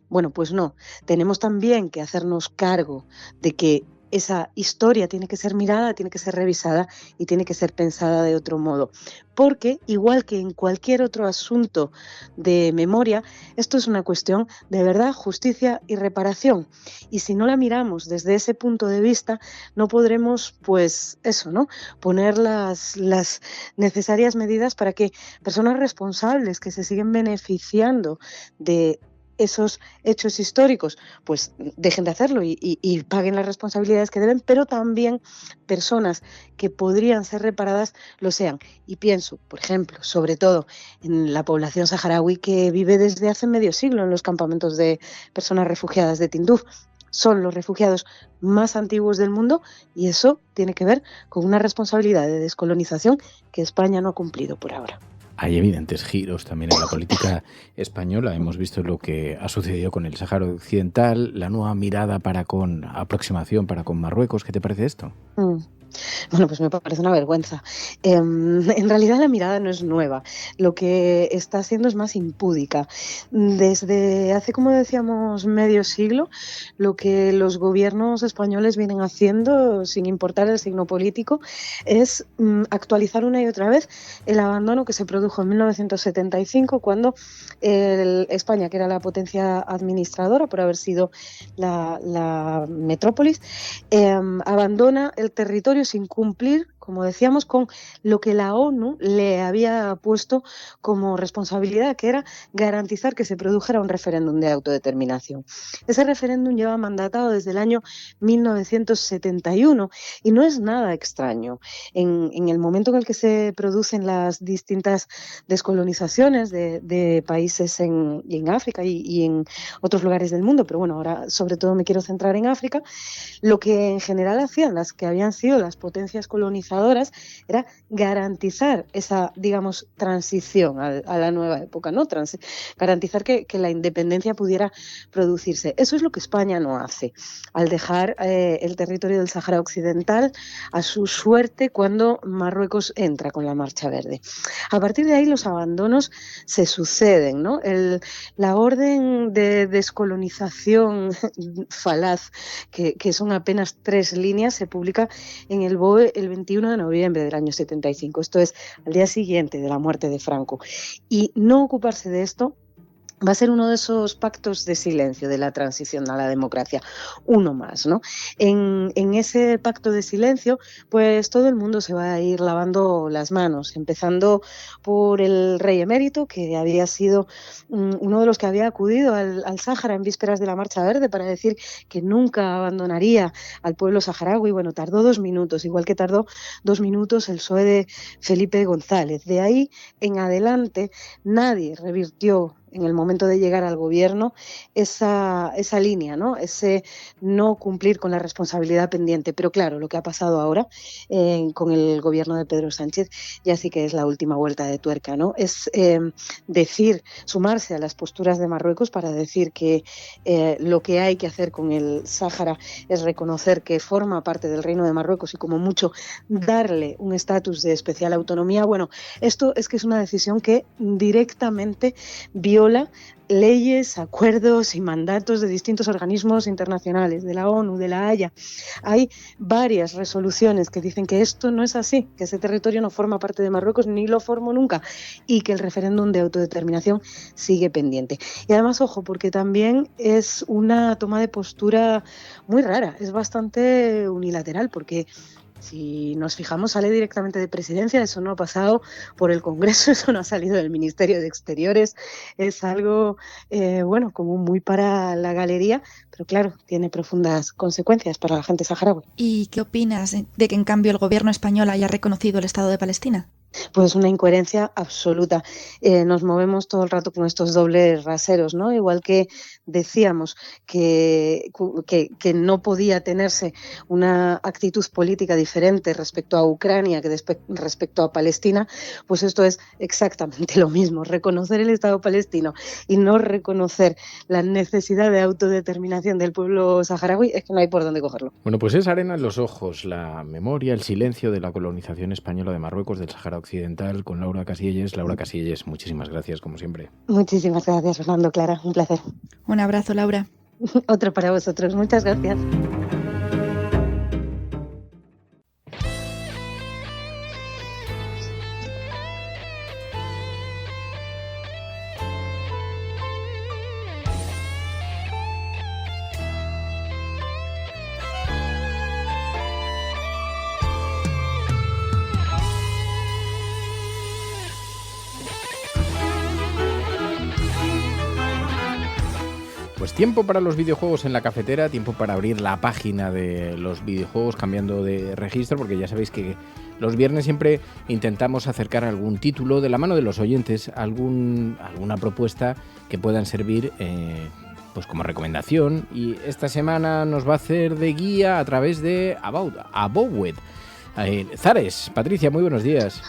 Bueno, pues no, tenemos también que hacernos cargo de que esa historia tiene que ser mirada, tiene que ser revisada y tiene que ser pensada de otro modo. Porque, igual que en cualquier otro asunto de memoria, esto es una cuestión de verdad, justicia y reparación. Y si no la miramos desde ese punto de vista, no podremos, pues eso, ¿no? Poner las necesarias medidas para que personas responsables que se siguen beneficiando de esos hechos históricos, pues dejen de hacerlo y paguen las responsabilidades que deben, pero también personas que podrían ser reparadas lo sean. Y pienso, por ejemplo, sobre todo en la población saharaui que vive desde hace medio siglo en los campamentos de personas refugiadas de Tinduf. Son los refugiados más antiguos del mundo y eso tiene que ver con una responsabilidad de descolonización que España no ha cumplido por ahora. Hay evidentes giros también en la política española. Hemos visto lo que ha sucedido con el Sáhara Occidental, la nueva mirada aproximación para con Marruecos. ¿Qué te parece esto? Bueno, pues me parece una vergüenza. En realidad la mirada no es nueva. Lo que está haciendo es más impúdica. Desde hace, como decíamos, medio siglo, lo que los gobiernos españoles vienen haciendo, sin importar el signo político, es actualizar una y otra vez el abandono que se produjo en 1975, cuando España, que era la potencia administradora por haber sido la metrópolis, abandona el territorio sin cumplir, como decíamos, con lo que la ONU le había puesto como responsabilidad, que era garantizar que se produjera un referéndum de autodeterminación. Ese referéndum lleva mandatado desde el año 1971 y no es nada extraño. En el momento en el que se producen las distintas descolonizaciones de países en África y en otros lugares del mundo, pero bueno, ahora sobre todo me quiero centrar en África, lo que en general hacían las que habían sido las potencias colonizadoras era garantizar esa, digamos, transición a la nueva época, ¿no? Garantizar que la independencia pudiera producirse. Eso es lo que España no hace, al dejar el territorio del Sáhara Occidental a su suerte cuando Marruecos entra con la Marcha Verde. A partir de ahí los abandonos se suceden, ¿no? La orden de descolonización falaz, que son apenas 3 líneas, se publica en el BOE el 21 de noviembre del año 75. Esto es al día siguiente de la muerte de Franco. Y no ocuparse de esto va a ser uno de esos pactos de silencio de la transición a la democracia, uno más, ¿no? En ese pacto de silencio, pues todo el mundo se va a ir lavando las manos, empezando por el rey emérito, que había sido uno de los que había acudido al Sáhara en vísperas de la Marcha Verde para decir que nunca abandonaría al pueblo saharaui. Bueno, tardó 2 minutos, igual que tardó 2 minutos el PSOE de Felipe González. De ahí en adelante nadie revirtió en el momento de llegar al gobierno esa línea, ¿no? Ese no cumplir con la responsabilidad pendiente. Pero claro, lo que ha pasado ahora con el gobierno de Pedro Sánchez ya sí que es la última vuelta de tuerca, ¿no? Es sumarse a las posturas de Marruecos para decir que lo que hay que hacer con el Sáhara es reconocer que forma parte del Reino de Marruecos y como mucho darle un estatus de especial autonomía. Bueno, esto es que es una decisión que directamente viola viola leyes, acuerdos y mandatos de distintos organismos internacionales, de la ONU, de la Haya. Hay varias resoluciones que dicen que esto no es así, que ese territorio no forma parte de Marruecos ni lo formó nunca y que el referéndum de autodeterminación sigue pendiente. Y además, ojo, porque también es una toma de postura muy rara, es bastante unilateral, porque si nos fijamos, sale directamente de Presidencia, eso no ha pasado por el Congreso, eso no ha salido del Ministerio de Exteriores, es algo, como muy para la galería, pero claro, tiene profundas consecuencias para la gente saharaui. ¿Y qué opinas de que en cambio el gobierno español haya reconocido el Estado de Palestina? Pues una incoherencia absoluta. Nos movemos todo el rato con estos dobles raseros, ¿no? Igual que decíamos que no podía tenerse una actitud política diferente respecto a Ucrania que respecto a Palestina, pues esto es exactamente lo mismo. Reconocer el Estado palestino y no reconocer la necesidad de autodeterminación del pueblo saharaui es que no hay por dónde cogerlo. Bueno, pues es arena en los ojos, la memoria, el silencio de la colonización española de Marruecos, del Sáhara Occidental, con Laura Casillas. Laura Casillas, muchísimas gracias, como siempre. Muchísimas gracias, Fernando, Clara, un placer. Un abrazo, Laura. Otro para vosotros, muchas gracias. Pues tiempo para los videojuegos en la cafetera, tiempo para abrir la página de los videojuegos cambiando de registro, porque ya sabéis que los viernes siempre intentamos acercar algún título de la mano de los oyentes, alguna propuesta que puedan servir pues como recomendación, y esta semana nos va a hacer de guía a través de Abowed. Zares, Patricia, muy buenos días.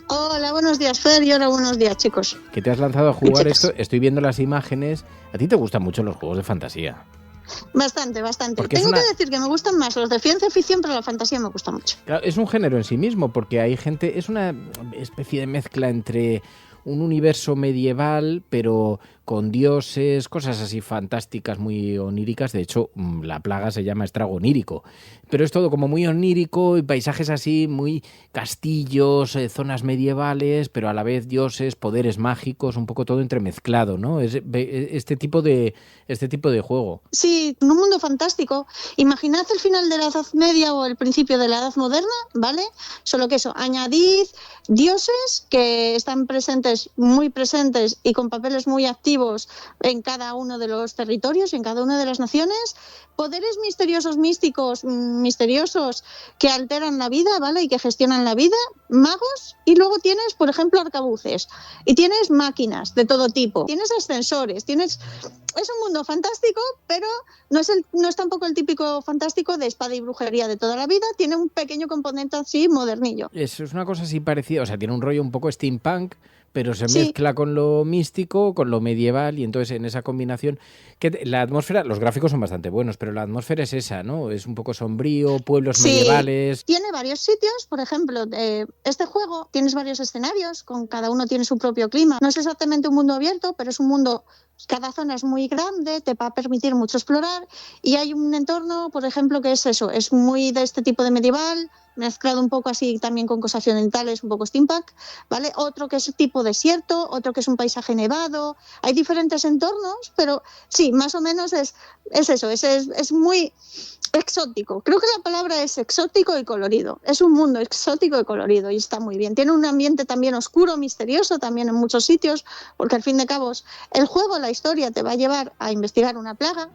Hola, buenos días, Fer, y hola, buenos días, chicos. ¿Que te has lanzado a jugar esto? Estoy viendo las imágenes. ¿A ti te gustan mucho los juegos de fantasía? Bastante. Tengo que decir que me gustan más los de ciencia ficción, pero la fantasía me gusta mucho. Claro, es un género en sí mismo, porque hay gente... Es una especie de mezcla entre un universo medieval, pero con dioses, cosas así fantásticas, muy oníricas. De hecho, la plaga se llama estrago onírico. Pero es todo como muy onírico y paisajes así, muy castillos, zonas medievales, pero a la vez dioses, poderes mágicos, un poco todo entremezclado, ¿no? Es este tipo de juego. Sí, en un mundo fantástico. Imaginad el final de la Edad Media o el principio de la Edad Moderna, ¿vale? Solo que eso, añadid dioses que están presentes, muy presentes y con papeles muy activos en cada uno de los territorios, en cada una de las naciones, poderes misteriosos, místicos, misteriosos que alteran la vida, ¿vale? Y que gestionan la vida, magos, y luego tienes, por ejemplo, arcabuces, y tienes máquinas de todo tipo, tienes ascensores, es un mundo fantástico, pero no es tampoco el típico fantástico de espada y brujería de toda la vida, tiene un pequeño componente así modernillo. Eso es una cosa así parecida, o sea, tiene un rollo un poco steampunk, pero se mezcla con lo místico, con lo medieval, y entonces en esa combinación, que la atmósfera, los gráficos son bastante buenos, pero la atmósfera es esa, ¿no? Es un poco sombrío, pueblos medievales. Tiene varios sitios, por ejemplo, este juego tienes varios escenarios, con cada uno tiene su propio clima. No es exactamente un mundo abierto, pero es un mundo, cada zona es muy grande, te va a permitir mucho explorar, y hay un entorno, por ejemplo, que es eso, es muy de este tipo de medieval, mezclado un poco así también con cosas occidentales, un poco steampunk, ¿vale? Otro que es tipo desierto, otro que es un paisaje nevado. Hay diferentes entornos, pero sí, más o menos es eso, es muy exótico. Creo que la palabra es exótico y colorido. Es un mundo exótico y colorido y está muy bien. Tiene un ambiente también oscuro, misterioso, también en muchos sitios, porque al fin de cabo el juego, la historia te va a llevar a investigar una plaga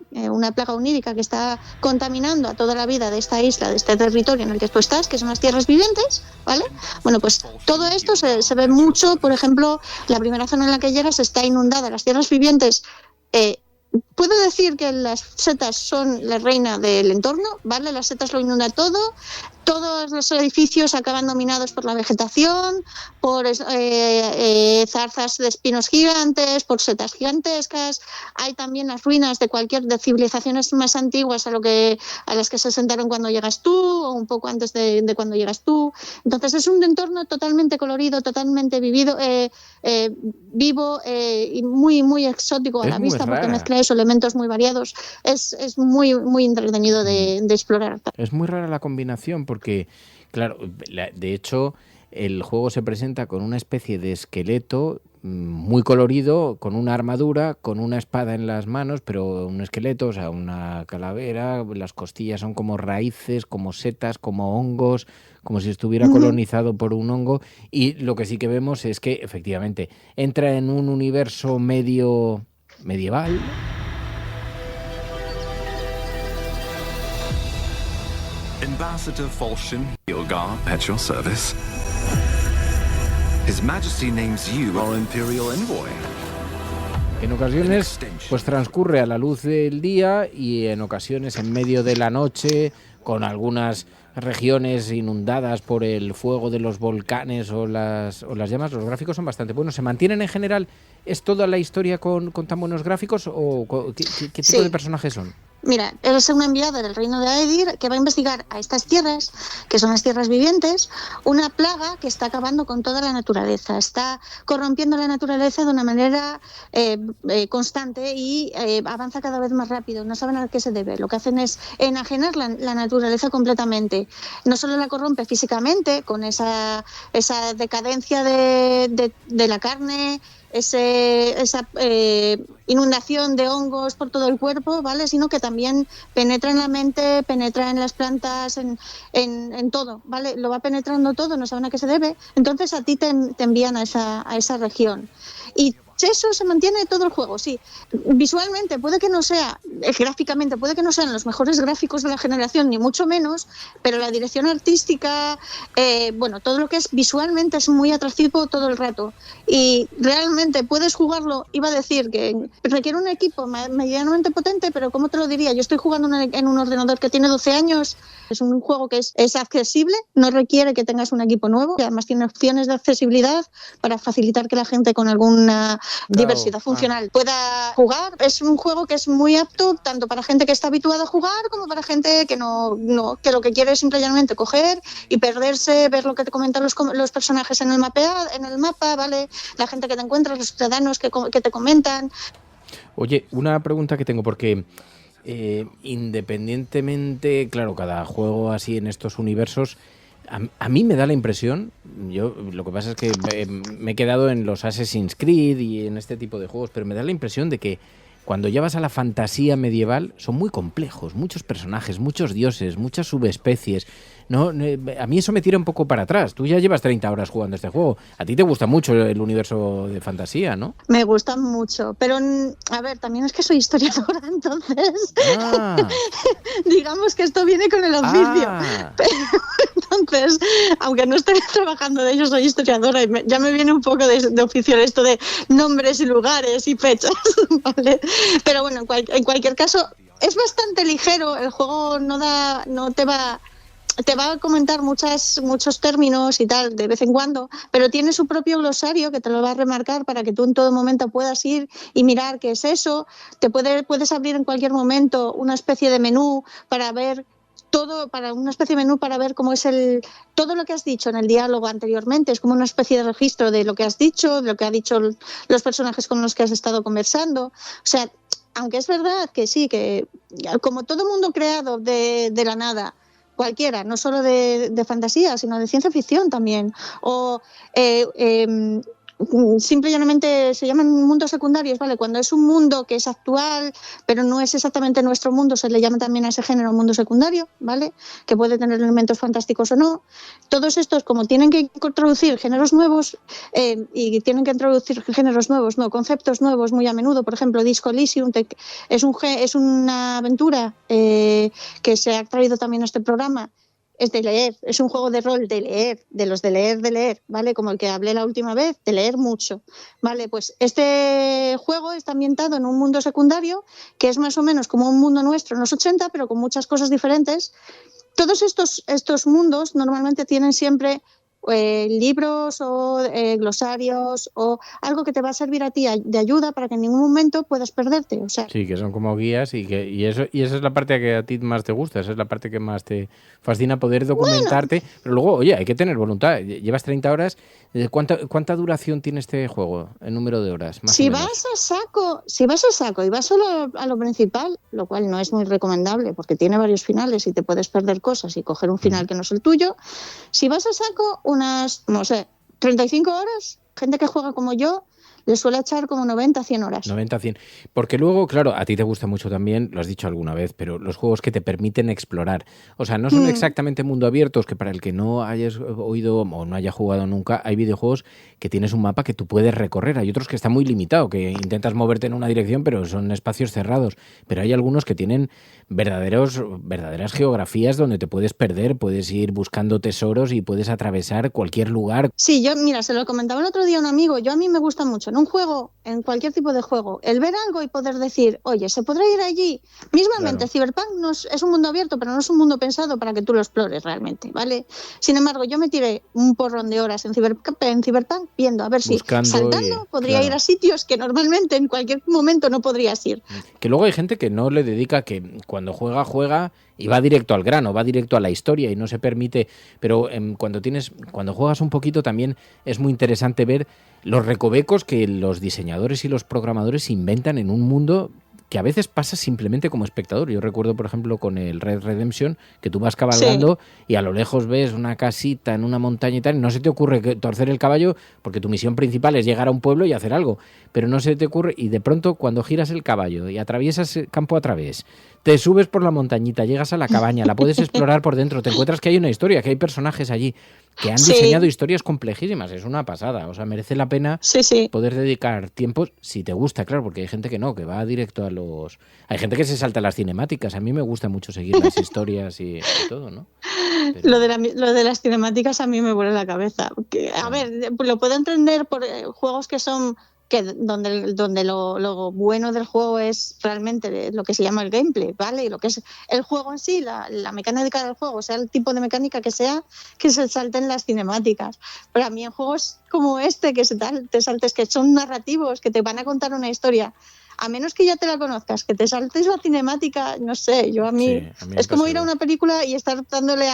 onírica que está contaminando a toda la vida de esta isla, de este territorio en el que tú estás, que son las tierras vivientes, ¿vale? Bueno, pues todo esto se ve mucho. Por ejemplo, la primera zona en la que llegas está inundada, las tierras vivientes. Puedo decir que las setas son la reina del entorno, ¿vale? Las setas lo inunda todo. todos los edificios acaban dominados por la vegetación, por zarzas de espinos gigantes, por setas gigantescas. Hay también las ruinas de civilizaciones más antiguas a las que se asentaron cuando llegas tú o un poco antes de cuando llegas tú. Entonces es un entorno totalmente colorido, totalmente vivo y muy, muy exótico a la vista, porque mezcla elementos muy variados. Es muy, muy entretenido de explorar. Es muy rara la combinación porque, claro, de hecho, el juego se presenta con una especie de esqueleto muy colorido, con una armadura, con una espada en las manos, pero un esqueleto, o sea, una calavera, las costillas son como raíces, como setas, como hongos, como si estuviera colonizado por un hongo, y lo que sí que vemos es que, efectivamente, entra en un universo medio medieval. Ambassador Falshin Hilgar at your service. His Majesty names you our Imperial Envoy. En ocasiones pues transcurre a la luz del día y en ocasiones en medio de la noche, con algunas regiones inundadas por el fuego de los volcanes o las llamas. Los gráficos son bastante buenos. ¿Se mantienen en general? ¿Es toda la historia con tan buenos gráficos o qué tipo de personajes son? Mira, eres una enviada del reino de Aedir que va a investigar a estas tierras, que son las tierras vivientes, una plaga que está acabando con toda la naturaleza, está corrompiendo la naturaleza de una manera constante y avanza cada vez más rápido. No saben a qué se debe. Lo que hacen es enajenar la naturaleza completamente. No solo la corrompe físicamente, con esa decadencia de la carne, esa inundación de hongos por todo el cuerpo, ¿vale? Sino que también penetra en la mente, penetra en las plantas, en todo, ¿vale? Lo va penetrando todo, no saben a qué se debe. Entonces a ti te envían a esa región. Y eso se mantiene todo el juego, sí. Visualmente puede que no sea, gráficamente puede que no sean los mejores gráficos de la generación, ni mucho menos, pero la dirección artística, todo lo que es visualmente es muy atractivo todo el rato. Y realmente puedes jugarlo, iba a decir que requiere un equipo medianamente potente, pero ¿cómo te lo diría? Yo estoy jugando en un ordenador que tiene 12 años, es un juego que es accesible, no requiere que tengas un equipo nuevo, y además tiene opciones de accesibilidad para facilitar que la gente con alguna diversidad funcional pueda jugar. Es un juego que es muy apto tanto para gente que está habituada a jugar como para gente que que lo que quiere es simplemente coger y perderse, ver lo que te comentan los personajes en el mapa, ¿vale? La gente que te encuentras, los ciudadanos que te comentan. Oye, una pregunta que tengo, porque independientemente, claro, cada juego así en estos universos, a mí me da la impresión, lo que pasa es que me he quedado en los Assassin's Creed y en este tipo de juegos, pero me da la impresión de que cuando ya vas a la fantasía medieval son muy complejos, muchos personajes, muchos dioses, muchas subespecies. No, a mí eso me tira un poco para atrás. Tú ya llevas 30 horas jugando este juego. A ti te gusta mucho el universo de fantasía, ¿no? Me gusta mucho, pero a ver, también es que soy historiadora, entonces digamos que esto viene con el oficio. Entonces, aunque no esté trabajando de ello, soy historiadora y ya me viene un poco de oficio esto de nombres y lugares y fechas, ¿vale? Pero bueno, en cualquier caso, es bastante ligero. El juego no te va a comentar muchos términos y tal de vez en cuando, pero tiene su propio glosario que te lo va a remarcar para que tú en todo momento puedas ir y mirar qué es eso. Puedes abrir en cualquier momento una especie de menú para ver cómo es todo lo que has dicho en el diálogo anteriormente. Es como una especie de registro de lo que has dicho, de lo que han dicho los personajes con los que has estado conversando. O sea, aunque es verdad que sí, que como todo mundo creado de la nada, cualquiera, no solo de fantasía, sino de ciencia ficción también, o simplemente se llaman mundos secundarios, ¿vale? Cuando es un mundo que es actual, pero no es exactamente nuestro mundo, se le llama también a ese género mundo secundario, ¿vale? Que puede tener elementos fantásticos o no. Todos estos, como tienen que introducir géneros nuevos y tienen que introducir géneros nuevos, conceptos nuevos muy a menudo. Por ejemplo, Disco Elysium es una aventura que se ha traído también a este programa. Es de leer, es un juego de rol de leer, de leer, ¿vale? Como el que hablé la última vez, de leer mucho, ¿vale? Pues este juego está ambientado en un mundo secundario que es más o menos como un mundo nuestro en los 80, pero con muchas cosas diferentes. Todos estos mundos normalmente tienen siempre libros o glosarios o algo que te va a servir a ti de ayuda para que en ningún momento puedas perderte. O sea, sí, que son como guías y esa es la parte que a ti más te gusta, esa es la parte que más te fascina, poder documentarte. Bueno. Pero luego, oye, hay que tener voluntad. Llevas 30 horas. ¿Cuánta duración tiene este juego en número de horas? Si vas a saco y vas solo a lo principal, lo cual no es muy recomendable porque tiene varios finales y te puedes perder cosas y coger un final que no es el tuyo. Si vas a saco, unas, no sé, 35 horas, gente que juega como yo, le suele echar como 90, 100 horas. 90, 100. Porque luego, claro, a ti te gusta mucho también, lo has dicho alguna vez, pero los juegos que te permiten explorar. O sea, no son exactamente mundo abiertos, que para el que no hayas oído o no haya jugado nunca, hay videojuegos que tienes un mapa que tú puedes recorrer. Hay otros que están muy limitados, que intentas moverte en una dirección, pero son espacios cerrados. Pero hay algunos que tienen verdaderas geografías donde te puedes perder, puedes ir buscando tesoros y puedes atravesar cualquier lugar. Sí, yo, mira, se lo comentaba el otro día a un amigo, a mí me gusta mucho en un juego, en cualquier tipo de juego, el ver algo y poder decir, oye, ¿se podrá ir allí? Mismamente, claro. Cyberpunk es un mundo abierto, pero no es un mundo pensado para que tú lo explores realmente, ¿vale? Sin embargo, yo me tiré un porrón de horas en Cyberpunk viendo a ver si saltando podría ir a sitios que normalmente en cualquier momento no podrías ir. Que luego hay gente que no le dedica, que cuando juega y va directo al grano, va directo a la historia y no se permite, pero cuando juegas un poquito también es muy interesante ver los recovecos que los diseñadores y los programadores inventan en un mundo que a veces pasa simplemente como espectador. Yo recuerdo, por ejemplo, con el Red Redemption, que tú vas cabalgando y a lo lejos ves una casita en una montaña y tal, y no se te ocurre torcer el caballo porque tu misión principal es llegar a un pueblo y hacer algo, pero no se te ocurre, y de pronto cuando giras el caballo y atraviesas el campo a través, te subes por la montañita, llegas a la cabaña, la puedes explorar por dentro, te encuentras que hay una historia, que hay personajes allí que han diseñado historias complejísimas, es una pasada, o sea, merece la pena poder dedicar tiempo, si te gusta, claro, porque hay gente que no, que va directo a los... Hay gente que se salta las cinemáticas, a mí me gusta mucho seguir las historias y todo, ¿no? Pero... Lo de las cinemáticas a mí me vuela la cabeza, que, a ver, lo puedo entender por juegos que son... donde lo bueno del juego es realmente lo que se llama el gameplay, ¿vale? Y lo que es el juego en sí, la mecánica del juego, o sea, el tipo de mecánica que sea, que se salten las cinemáticas. Pero a mí en juegos como este, que te saltes, que son narrativos, que te van a contar una historia, a menos que ya te la conozcas, que te saltes la cinemática, no sé, a mí es como ir a una película y estar dándole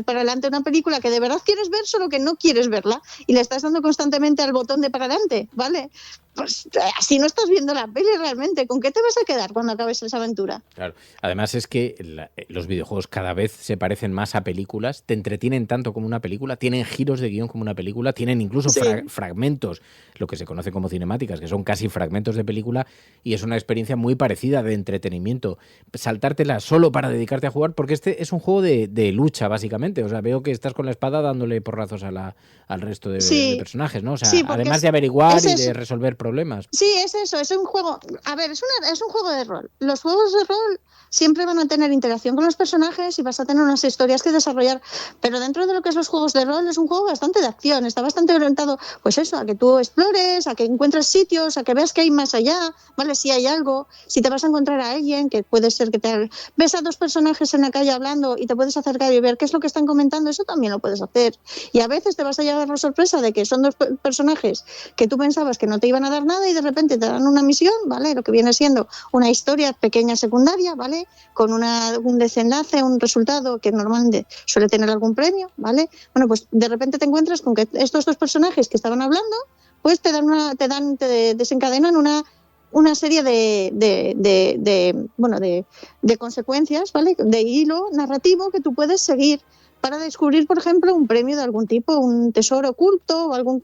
para adelante a una película que de verdad quieres ver, solo que no quieres verla, y le estás dando constantemente al botón de para adelante, ¿vale? Pues así no estás viendo la peli realmente. ¿Con qué te vas a quedar cuando acabes esa aventura? Claro. Además es que los videojuegos cada vez se parecen más a películas, te entretienen tanto como una película, tienen giros de guión como una película, tienen incluso fragmentos, lo que se conoce como cinemáticas, que son casi fragmentos de película, y es una experiencia muy parecida de entretenimiento. Saltártela solo para dedicarte a jugar, porque este es un juego de lucha, básicamente. O sea, veo que estás con la espada dándole porrazos al resto de personajes, ¿no? O sea, además de averiguar y de resolver problemas. Sí, es eso, es un juego... A ver, es un juego de rol. Los juegos de rol siempre van a tener interacción con los personajes y vas a tener unas historias que desarrollar, pero dentro de lo que es los juegos de rol es un juego bastante de acción, está bastante orientado, pues eso, a que tú explores, a que encuentres sitios, a que veas que hay más allá, ¿vale? Si hay algo, si te vas a encontrar a alguien, que puede ser que ves a dos personajes en la calle hablando y te puedes acercar y ver qué es lo que están comentando, eso también lo puedes hacer. Y a veces te vas a llevar la sorpresa de que son dos personajes que tú pensabas que no te iban a dar nada y de repente te dan una misión, ¿vale? Lo que viene siendo una historia pequeña secundaria, ¿vale? Con un desenlace, un resultado que normalmente suele tener algún premio, ¿vale? Bueno, pues de repente te encuentras con que estos dos personajes que estaban hablando, pues te desencadenan una serie de consecuencias, ¿vale? De hilo narrativo que tú puedes seguir para descubrir, por ejemplo, un premio de algún tipo, un tesoro oculto o algún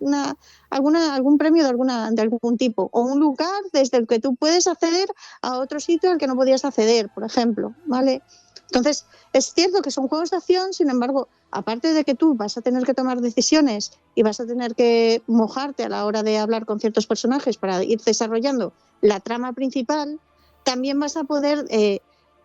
premio de algún tipo, o un lugar desde el que tú puedes acceder a otro sitio al que no podías acceder, por ejemplo, ¿vale? Entonces, es cierto que son juegos de acción, sin embargo, aparte de que tú vas a tener que tomar decisiones y vas a tener que mojarte a la hora de hablar con ciertos personajes para ir desarrollando la trama principal, también vas a poder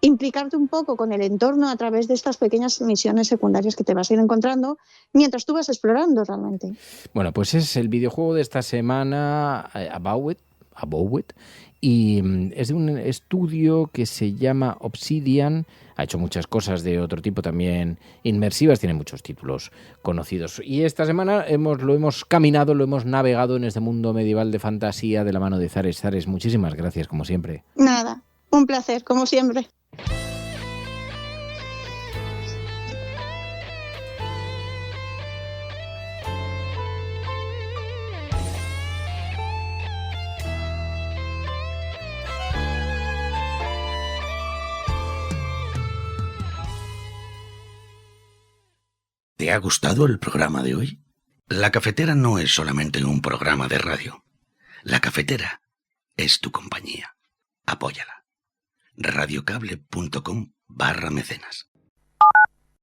implicarte un poco con el entorno a través de estas pequeñas misiones secundarias que te vas a ir encontrando mientras tú vas explorando realmente. Bueno, pues es el videojuego de esta semana, About It, Above It, y es de un estudio que se llama Obsidian. Ha hecho muchas cosas de otro tipo también inmersivas, tiene muchos títulos conocidos. Y esta semana lo hemos caminado, lo hemos navegado en este mundo medieval de fantasía de la mano de Zares. Zares, muchísimas gracias, como siempre. Nada, un placer, como siempre. ¿Te ha gustado el programa de hoy? La Cafetera no es solamente un programa de radio. La Cafetera es tu compañía. Apóyala. radiocable.com/mecenas